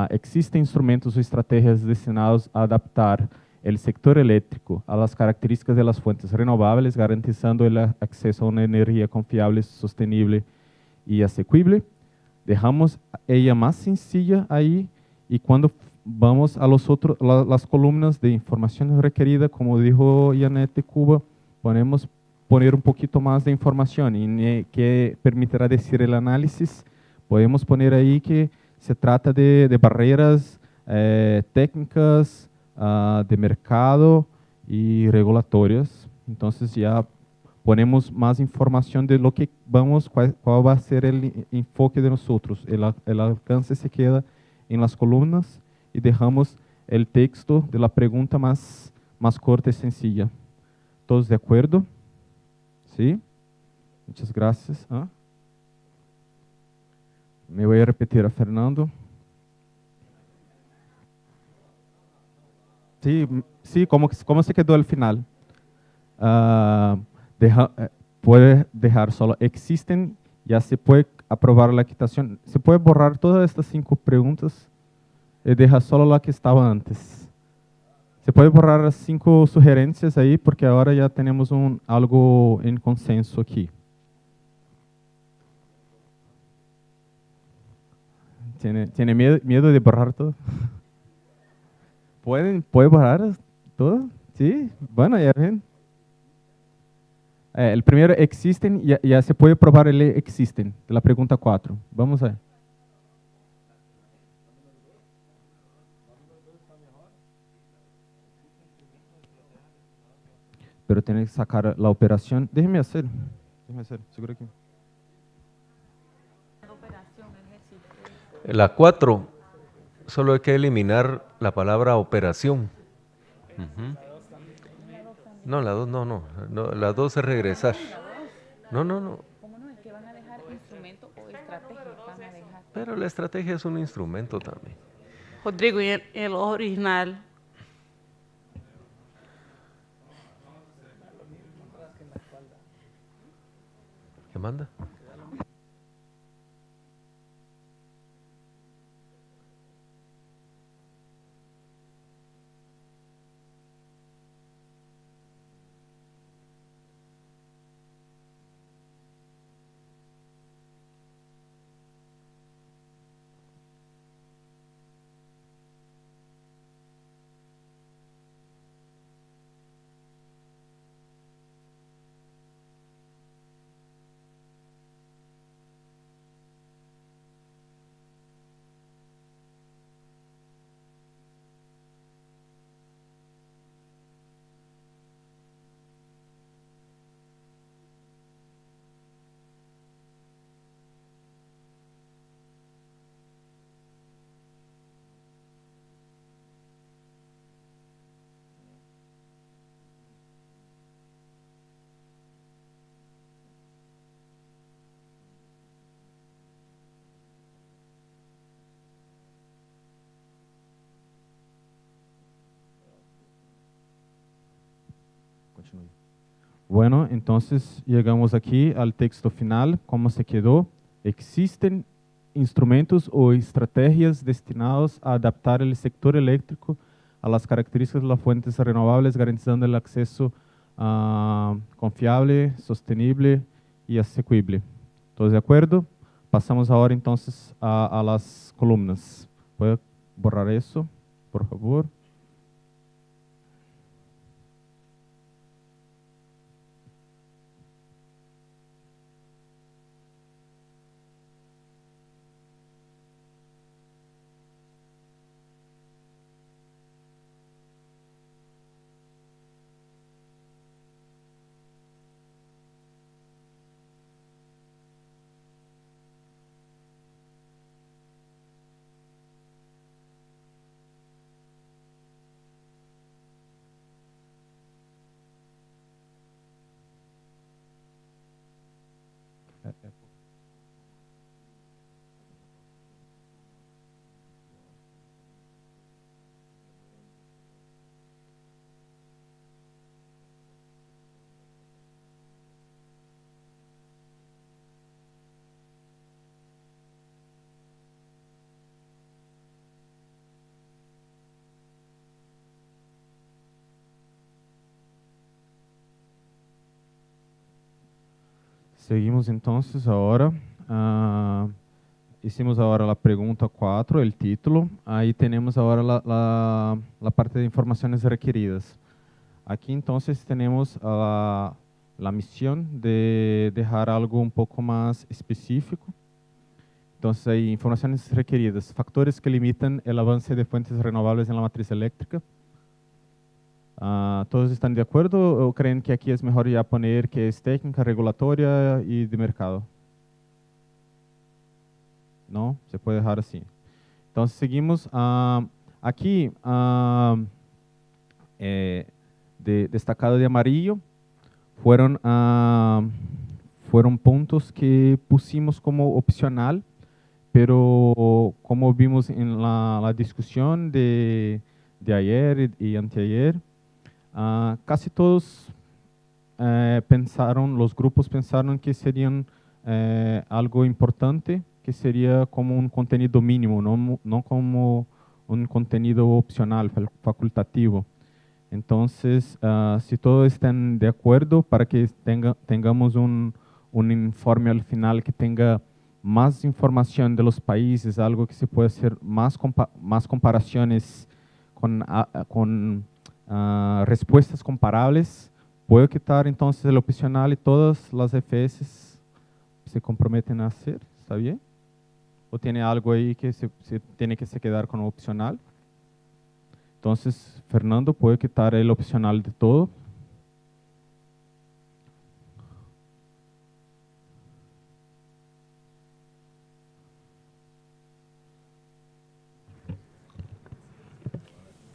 existen instrumentos o estrategias destinados a adaptar el sector eléctrico a las características de las fuentes renovables, garantizando el acceso a una energía confiable, sostenible y asequible. Dejamos ella más sencilla ahí, y cuando vamos a las columnas de información requerida, como dijo Janet de Cuba, podemos poner un poquito más de información y que permitirá decir el análisis. Podemos poner ahí que se trata de barreras técnicas, de mercado y regulatorias. Entonces ya ponemos más información de lo que cuál va a ser el enfoque de nosotros. El alcance se queda en las columnas y dejamos el texto de la pregunta más corta y sencilla. ¿Todos de acuerdo? ¿Sí? Muchas gracias. Me voy a repetir a Fernando. Sí, ¿cómo se quedó al final? Puede dejar solo existen, ya se puede aprobar la quitación. Se puede borrar todas estas 5 preguntas y dejar solo la que estaba antes. Se puede borrar las 5 sugerencias ahí, porque ahora ya tenemos algo en consenso aquí. ¿Tiene miedo de borrar todo? ¿Puede borrar todo? Sí, bueno, ya ven. El primero, existen, ya se puede probar el existen, de la pregunta 4. Vamos a ver. pero tiene que sacar la operación. Déjeme hacer, seguro que. La 4, solo hay que eliminar la palabra operación. Ujú. No, la 2 no, la 2 es regresar. No. ¿Cómo no? Es que van a dejar instrumento o estrategia. Van a dejar. Pero la estrategia es un instrumento también. Rodrigo, y el original. ¿Qué manda? Continue. Bueno, entonces llegamos aquí al texto final. ¿Cómo se quedó? Existen instrumentos o estrategias destinados a adaptar el sector eléctrico a las características de las fuentes renovables, garantizando el acceso confiable, sostenible y asequible. ¿Todos de acuerdo? Pasamos ahora entonces a las columnas. ¿Puede borrar eso, por favor? Seguimos entonces ahora. Hicimos ahora la pregunta 4, el título. Ahí tenemos ahora la parte de informaciones requeridas. Aquí entonces tenemos la misión de dejar algo un poco más específico. Entonces hay informaciones requeridas, factores que limitan el avance de fuentes renovables en la matriz eléctrica. ¿Todos están de acuerdo o creen que aquí es mejor ya poner que es técnica, regulatoria y de mercado? No, se puede dejar así. Entonces seguimos. Aquí, destacado de amarillo, fueron puntos que pusimos como opcional, pero como vimos en la discusión de ayer y anteayer, casi todos los grupos pensaron que serían algo importante, que sería como un contenido mínimo, no como un contenido opcional, facultativo. Entonces, si todos están de acuerdo para que tengamos un informe al final que tenga más información de los países, algo que se pueda hacer más comparaciones con respuestas comparables, puedo quitar entonces el opcional y todas las FS se comprometen a hacer, ¿está bien? ¿O tiene algo ahí que se tiene que se quedar con opcional? Entonces, Fernando, ¿puede quitar el opcional de todo?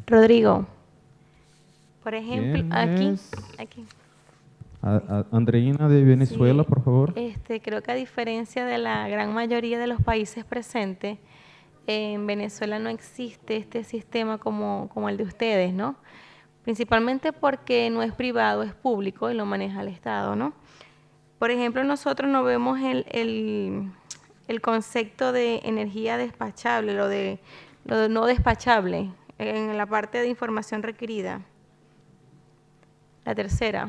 Rodrigo. Por ejemplo, ¿Quién aquí, es? aquí. Andreina de Venezuela, Sí, por favor. creo que a diferencia de la gran mayoría de los países presentes, en Venezuela no existe este sistema como el de ustedes, ¿no? Principalmente porque no es privado, es público y lo maneja el Estado, ¿no? Por ejemplo, nosotros no vemos el concepto de energía despachable, lo de no despachable, en la parte de información requerida. La tercera.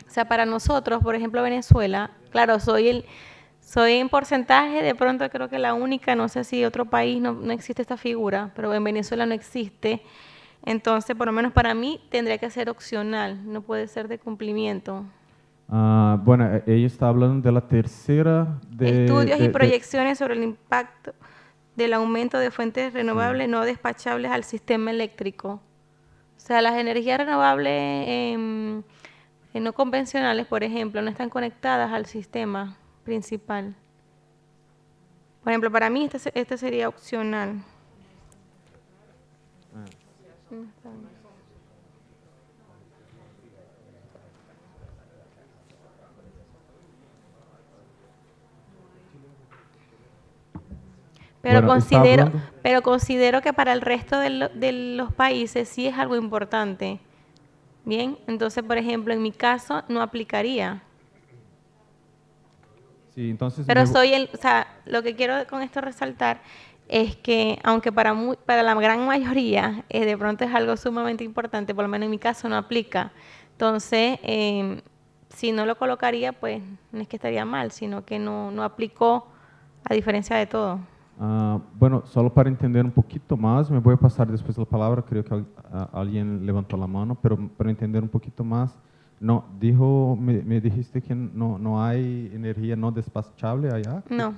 O sea, para nosotros, por ejemplo, Venezuela, claro, soy en porcentaje, de pronto creo que la única, no sé si otro país no existe esta figura, pero en Venezuela no existe. Entonces, por lo menos para mí, tendría que ser opcional, no puede ser de cumplimiento. Bueno, ella está hablando de la tercera Estudios y proyecciones sobre el impacto del aumento de fuentes renovables no despachables al sistema eléctrico. O sea, las energías renovables no convencionales, por ejemplo, no están conectadas al sistema principal. Por ejemplo, para mí este sería opcional. Pero, bueno, considero que para el resto de los países sí es algo importante. Bien, entonces, por ejemplo, en mi caso no aplicaría. Sí, entonces pero o sea, lo que quiero con esto resaltar es que, aunque para la gran mayoría de pronto es algo sumamente importante, por lo menos en mi caso no aplica. Entonces, si no lo colocaría, pues no es que estaría mal, sino que no aplicó a diferencia de todo. Bueno, solo para entender un poquito más, me voy a pasar después la palabra, creo que alguien levantó la mano, pero para entender un poquito más, no, me dijiste que no hay energía no despachable allá. No.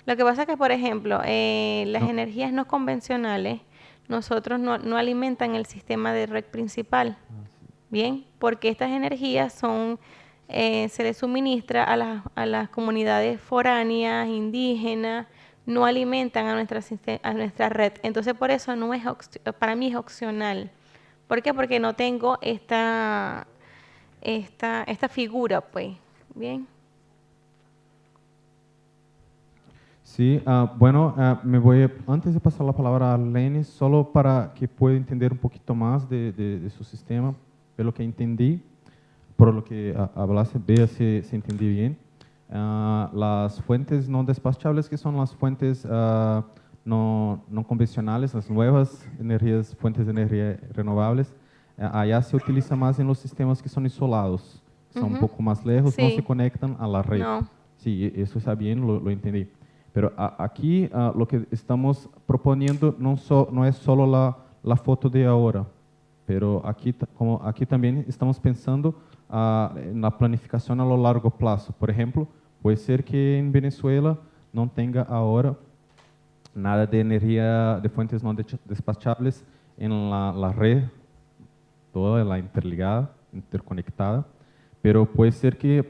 Lo que pasa es que, por ejemplo, las energías no convencionales, nosotros no alimentan el sistema de red principal. Bien, porque estas energías se les suministra a las comunidades foráneas, indígenas, no alimentan a nuestra red. Entonces, por eso para mí es opcional. ¿Por qué? Porque no tengo esta figura, pues. Bien. Sí, bueno, antes de pasar la palabra a Arlene, solo para que pueda entender un poquito más de su sistema, de lo que entendí, por lo que hablaste, vea si entendí bien. Las fuentes no despachables, que son las fuentes no convencionales, las nuevas fuentes de energía renovables, allá se utiliza más en los sistemas que son isolados, son un poco más lejos, no se conectan a la red. No. Sí, eso está bien, lo entendí. Pero aquí lo que estamos proponiendo no es solo la foto de ahora, pero aquí también estamos pensando en la planificación a lo largo plazo. Por ejemplo, puede ser que en Venezuela no tenga ahora nada de energía de fuentes no despachables en la red, toda la interconectada, pero puede ser que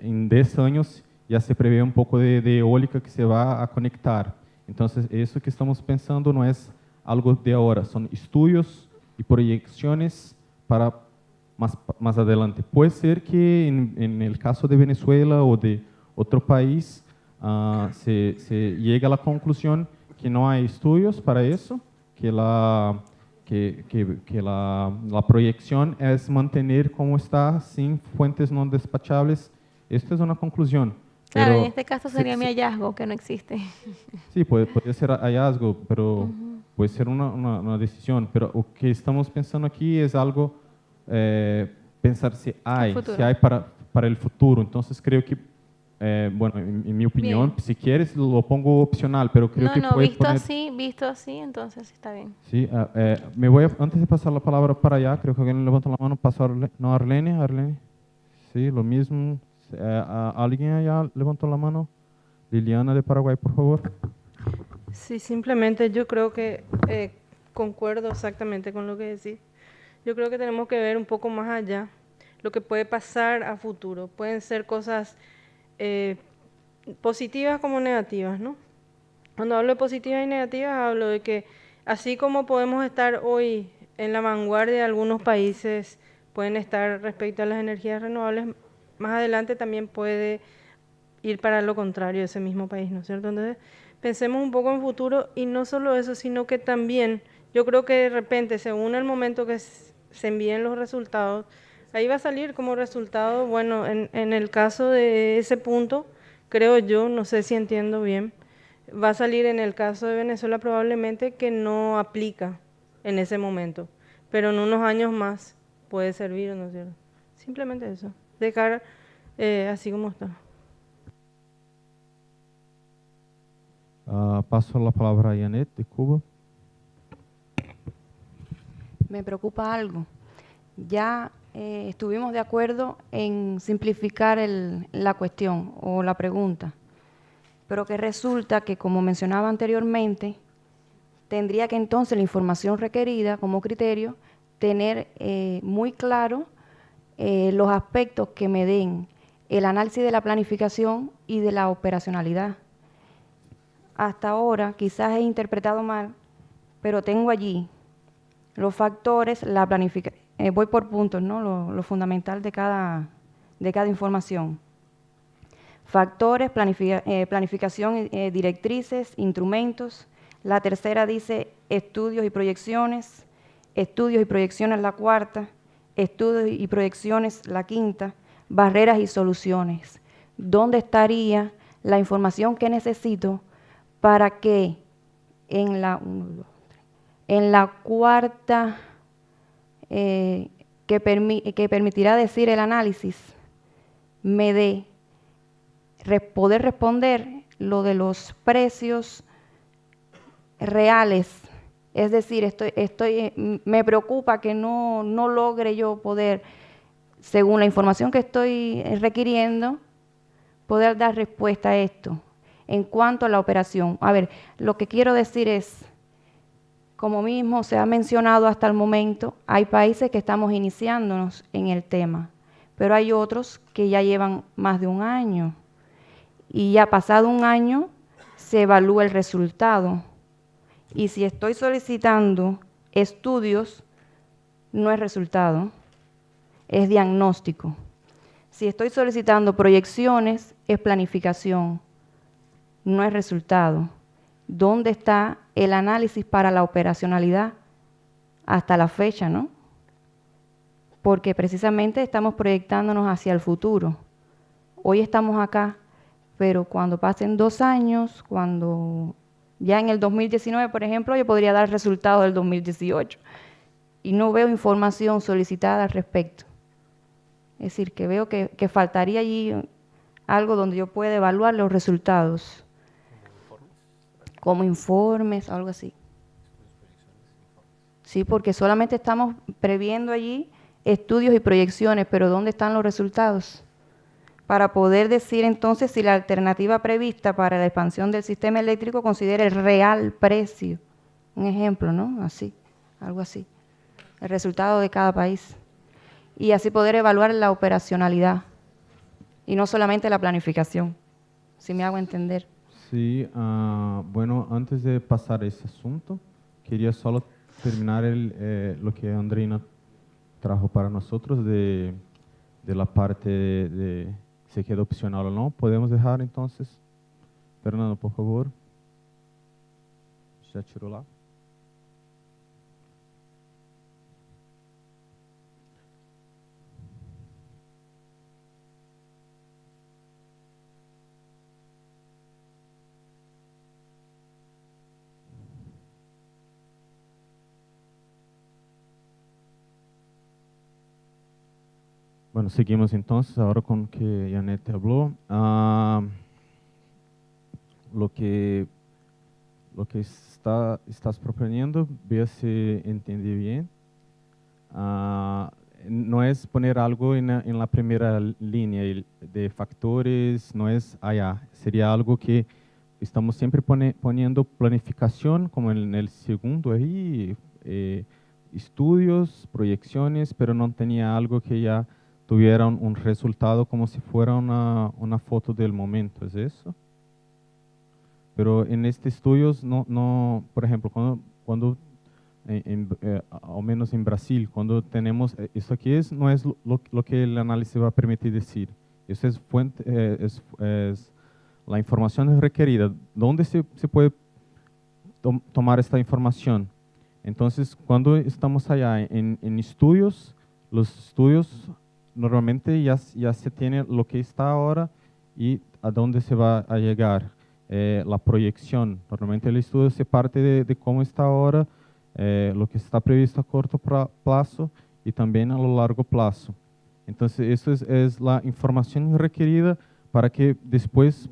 en 10 años ya se prevé un poco de eólica que se va a conectar. Entonces, eso que estamos pensando no es algo de ahora, son estudios y proyecciones para más adelante. Puede ser que en el caso de Venezuela o de otro país se llegue a la conclusión que no hay estudios para eso, que la proyección es mantener como está, sin fuentes no despachables. Esta es una conclusión. Claro, en este caso sería mi hallazgo, que no existe. Sí, puede ser hallazgo, pero puede ser una decisión. Pero lo que estamos pensando aquí es algo, pensar si hay para el futuro. Entonces creo que, bueno, en mi opinión, si quieres lo pongo opcional, pero creo que puedes visto así, entonces está bien. Sí, antes de pasar la palabra para allá, creo que alguien levantó la mano, pasó a Arlene. Sí, lo mismo. ¿Alguien allá levantó la mano? Liliana de Paraguay, por favor. Sí, simplemente yo creo que concuerdo exactamente con lo que decís. Yo creo que tenemos que ver un poco más allá lo que puede pasar a futuro. Pueden ser cosas positivas como negativas, ¿no? Cuando hablo de positivas y negativas, hablo de que Así como podemos estar hoy en la vanguardia, algunos países pueden estar respecto a las energías renovables, más adelante también puede ir para lo contrario ese mismo país, ¿no es cierto? Entonces, pensemos un poco en futuro y no solo eso, sino que también yo creo que de repente, según el momento que se envíen los resultados, ahí va a salir como resultado, bueno, en el caso de ese punto, creo yo, no sé si entiendo bien, va a salir en el caso de Venezuela probablemente que no aplica en ese momento, pero en unos años más puede servir, ¿no es cierto? Simplemente eso, dejar así como está. Paso la palabra a Janet de Cuba. Me preocupa algo. Ya estuvimos de acuerdo en simplificar la cuestión o la pregunta, pero que resulta que, como mencionaba anteriormente, tendría que entonces la información requerida como criterio tener muy claro los aspectos que me den el análisis de la planificación y de la operacionalidad. Hasta ahora quizás he interpretado mal, pero tengo allí los factores, la planificación, voy por puntos, ¿no? Lo fundamental de cada información. Factores, planificación, directrices, instrumentos. La tercera dice estudios y proyecciones la cuarta, estudios y proyecciones la quinta, barreras y soluciones. ¿Dónde estaría la información que necesito para que en la cuarta, que permitirá decir el análisis, me dé poder responder lo de los precios reales? Es decir, me preocupa que no logre yo poder, según la información que estoy requiriendo, poder dar respuesta a esto. En cuanto a la operación, a ver, lo que quiero decir es, como mismo se ha mencionado hasta el momento, hay países que estamos iniciándonos en el tema, pero hay otros que ya llevan más de un año. Y ya pasado un año se evalúa el resultado. Y si estoy solicitando estudios, no es resultado, es diagnóstico. Si estoy solicitando proyecciones, es planificación, no es resultado. ¿Dónde está el análisis para la operacionalidad hasta la fecha, no? Porque precisamente estamos proyectándonos hacia el futuro. Hoy estamos acá, pero cuando pasen 2 años, cuando ya en el 2019, por ejemplo, yo podría dar resultados del 2018 y no veo información solicitada al respecto. Es decir, que veo que faltaría allí algo donde yo pueda evaluar los resultados. Como informes, algo así. Sí, porque solamente estamos previendo allí estudios y proyecciones, pero ¿dónde están los resultados? Para poder decir entonces si la alternativa prevista para la expansión del sistema eléctrico considera el real precio. Un ejemplo, ¿no? Así, algo así. El resultado de cada país. Y así poder evaluar la operacionalidad y no solamente la planificación, si me hago entender. Sí, bueno, antes de pasar a ese asunto, quería solo terminar lo que Andreina trajo para nosotros de la parte de si queda opcional o no. ¿Podemos dejar entonces? Fernando, por favor. ¿Ya tiró lá? Bueno, seguimos entonces ahora con que Janet habló. Lo que estás proponiendo, vea si entendí bien. No es poner algo en la primera línea de factores, no es allá. Sería algo que estamos siempre poniendo planificación, como en el segundo ahí, estudios, proyecciones, pero no tenía algo que ya tuviera un resultado como si fuera una foto del momento, ¿es eso? Pero en este estudios, no, por ejemplo, cuando cuando ao menos en Brasil, cuando tenemos, esto aquí no es lo que el análisis va a permitir decir. Eso es fuente, es la información requerida. ¿Dónde se puede tomar esta información? Entonces, cuando estamos allá en estudios, los estudios normalmente ya se tiene lo que está ahora y a dónde se va a llegar. La proyección, normalmente el estudio se parte de cómo está ahora, lo que está previsto a corto plazo y también a lo largo plazo. Entonces, eso es la información requerida para que después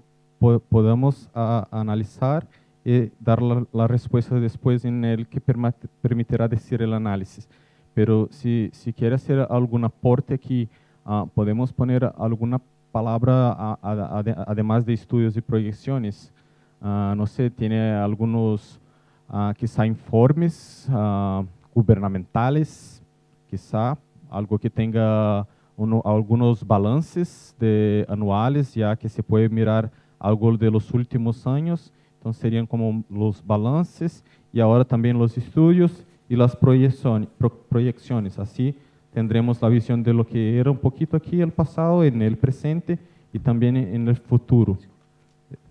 podamos analizar y dar la respuesta después en el que permitirá decir el análisis. Pero si quiere hacer algún aporte aquí, podemos poner alguna palabra además de estudios y proyecciones. No sé, tiene algunos quizá informes gubernamentales, quizá algo que tenga algunos balances anuales, ya que se puede mirar algo de los últimos años. Entonces serían como los balances y ahora también los estudios y las proyecciones. Así tendremos la visión de lo que era un poquito aquí el pasado, en el presente y también en el futuro.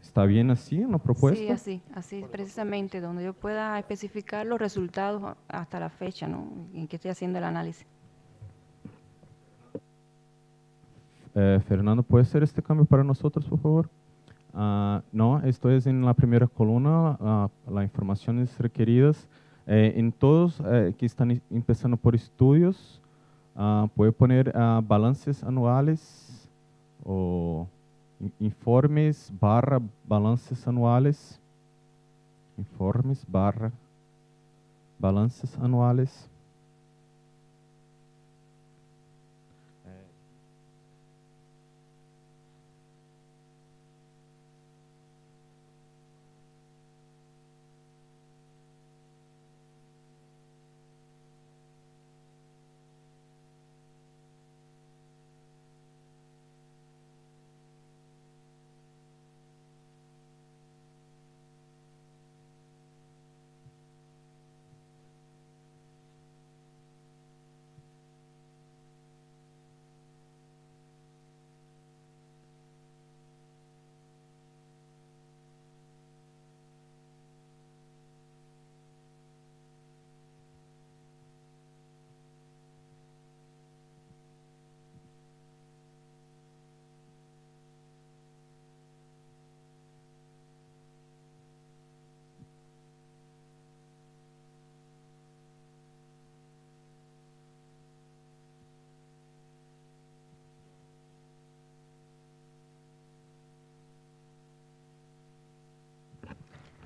¿Está bien así en la propuesta? Sí, así precisamente, donde yo pueda especificar los resultados hasta la fecha, ¿no?, en que estoy haciendo el análisis. Fernando, ¿puede hacer este cambio para nosotros, por favor? No, esto es en la primera columna, las informaciones requeridas. En todos que están empezando por estudios, puede poner balances anuales o informes barra balances anuales. Informes barra balances anuales.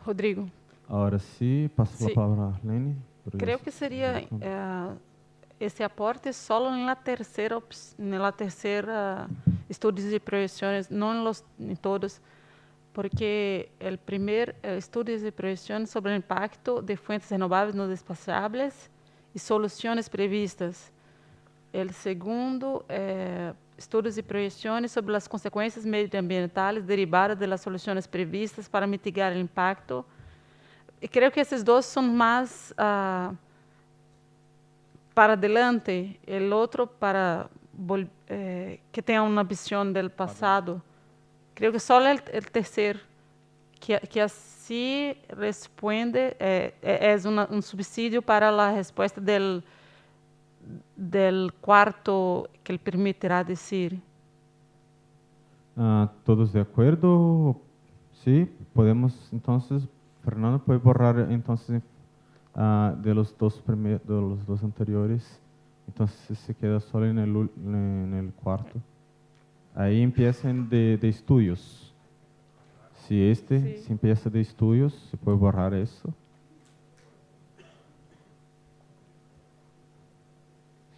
Rodrigo. Ahora sí, paso la palabra a Leni. Creo que sería ese aporte solo en la tercera estudios y proyecciones, no en todos, porque el primer estudios y proyecciones sobre el impacto de fuentes renovables no despachables y soluciones previstas. El segundo, estudios y proyecciones sobre las consecuencias medioambientales derivadas de las soluciones previstas para mitigar el impacto. Y creo que esos dos son más para adelante, el otro para que tenga una visión del pasado. Creo que solo el tercero, que así responde, es un subsidio para la respuesta del cuarto que le permitirá decir. ¿Todos de acuerdo? Sí, podemos entonces, Fernando puede borrar entonces de los dos anteriores, entonces se queda solo en el cuarto. Ahí empiezan de estudios. Si si empieza de estudios, se puede borrar eso.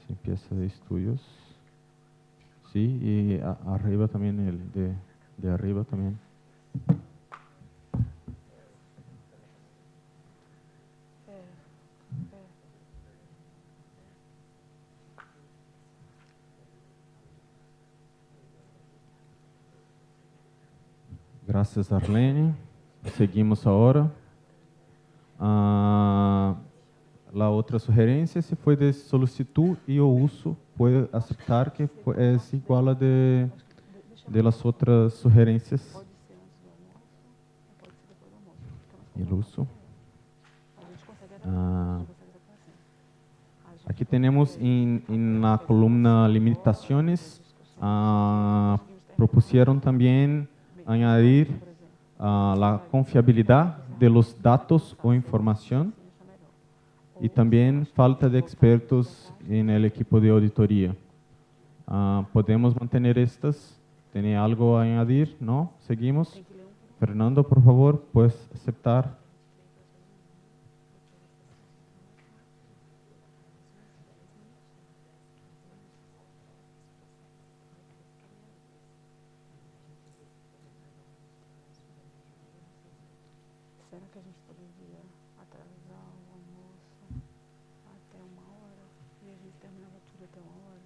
Si empieza de estudios. Sí, y arriba también, el de arriba también. Gracias, Arlene. Seguimos ahora. la otra sugerencia se fue de solicitud y o uso. Puede aceptar que es igual a de las otras sugerencias. Y el uso. Aquí tenemos en la columna limitaciones, propusieron también añadir la confiabilidad de los datos o información y también falta de expertos en el equipo de auditoría. ¿Podemos mantener estas? ¿Tiene algo a añadir? ¿No? ¿Seguimos? Fernando, por favor, ¿puedes aceptar? Será que a gente poderia atrasar o almoço até 1 hora e a gente terminava tudo até 1 hora?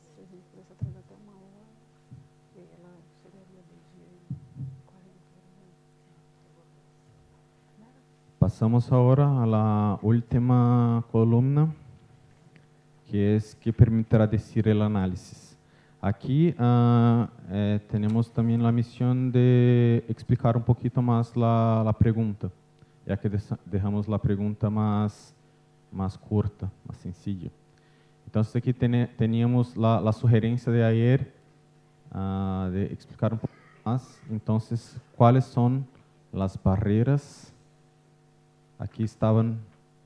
Se a gente pudesse atrasar até 1 hora, e aí ela chegaria 10h40. Pasamos ahora a la última columna, que es que permitirá decir el análisis. Aquí tenemos también la misión de explicar un poquito más la pregunta, ya que dejamos la pregunta más corta, más sencilla. Entonces aquí teníamos la sugerencia de ayer de explicar un poco más. Entonces, ¿cuáles son las barreras? Aquí estaban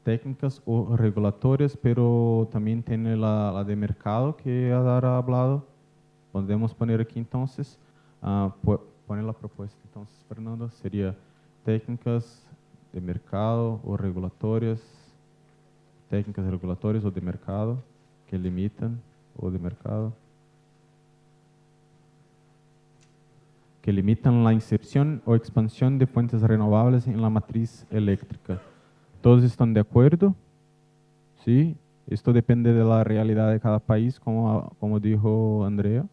técnicas o regulatorias, pero también tiene la de mercado que Adara ha hablado. Podemos poner aquí entonces, poner la propuesta. Entonces, Fernando, sería técnicas de mercado o regulatorias, técnicas regulatorias o de mercado que limitan o de mercado que limitan la inserción o expansión de fuentes renovables en la matriz eléctrica. ¿Todos están de acuerdo? ¿Sí? Esto depende de la realidad de cada país, como dijo Andrea.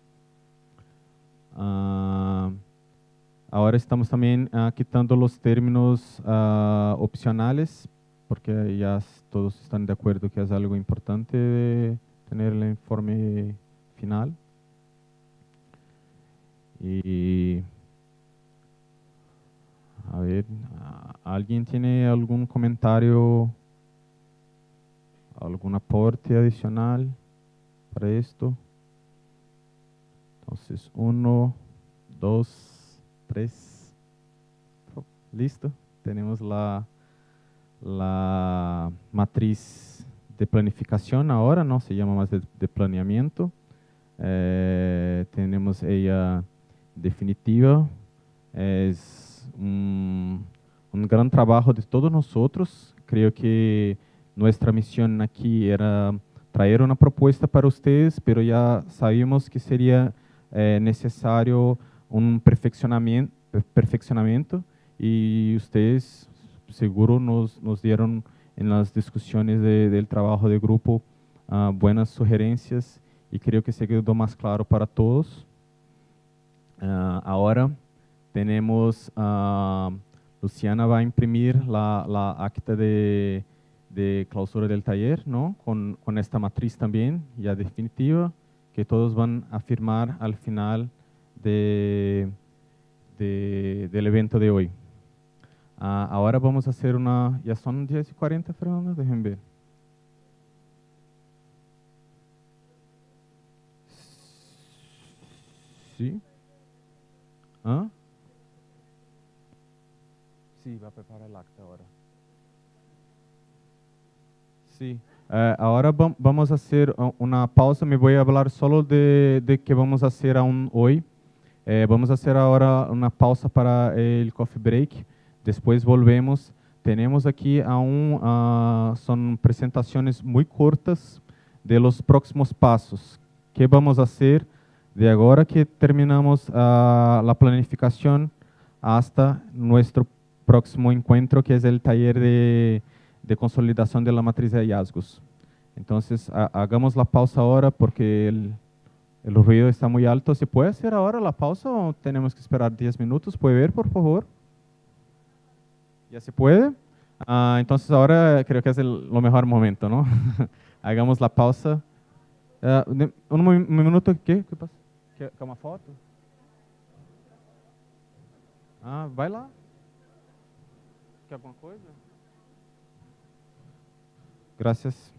Ahora estamos también quitando los términos opcionales, porque ya todos están de acuerdo que es algo importante de tener el informe final. Y a ver, ¿alguien tiene algún comentario, algún aporte adicional para esto? Entonces, 1, 2, 3. Listo. Tenemos la matriz de planificación ahora, no se llama más de planeamiento. Tenemos ella definitiva. Es un gran trabajo de todos nosotros. Creo que nuestra misión aquí era traer una propuesta para ustedes, pero ya sabíamos que sería necesario un perfeccionamiento y ustedes seguro nos dieron en las discusiones del trabajo de grupo buenas sugerencias y creo que se quedó más claro para todos. Ahora tenemos, Luciana va a imprimir la acta de clausura del taller, ¿no? Con esta matriz también, ya definitiva, que todos van a firmar al final del evento de hoy. Ahora vamos a hacer una... ¿Ya son 10:40, Fernando? Déjenme ver. ¿Sí? ¿Ah? Sí, va a preparar el acta ahora. Sí. Ahora vamos a hacer una pausa. Me voy a hablar solo de que vamos a hacer aún hoy. Vamos a hacer ahora una pausa para el coffee break. Después volvemos. Tenemos aquí aún, son presentaciones muy cortas de los próximos pasos. ¿Qué vamos a hacer de ahora que terminamos la planificación hasta nuestro próximo encuentro, que es el taller de consolidación de la matriz de hallazgos? Entonces, hagamos la pausa ahora porque el ruido está muy alto. ¿Se puede hacer ahora la pausa o tenemos que esperar 10 minutos? ¿Puede ver, por favor? Ya se puede. Entonces ahora creo que es lo mejor momento, ¿no? Hagamos la pausa. Un minuto, ¿qué pasa? ¿Quer uma foto? Vai lá. Quer alguma coisa? Gracias.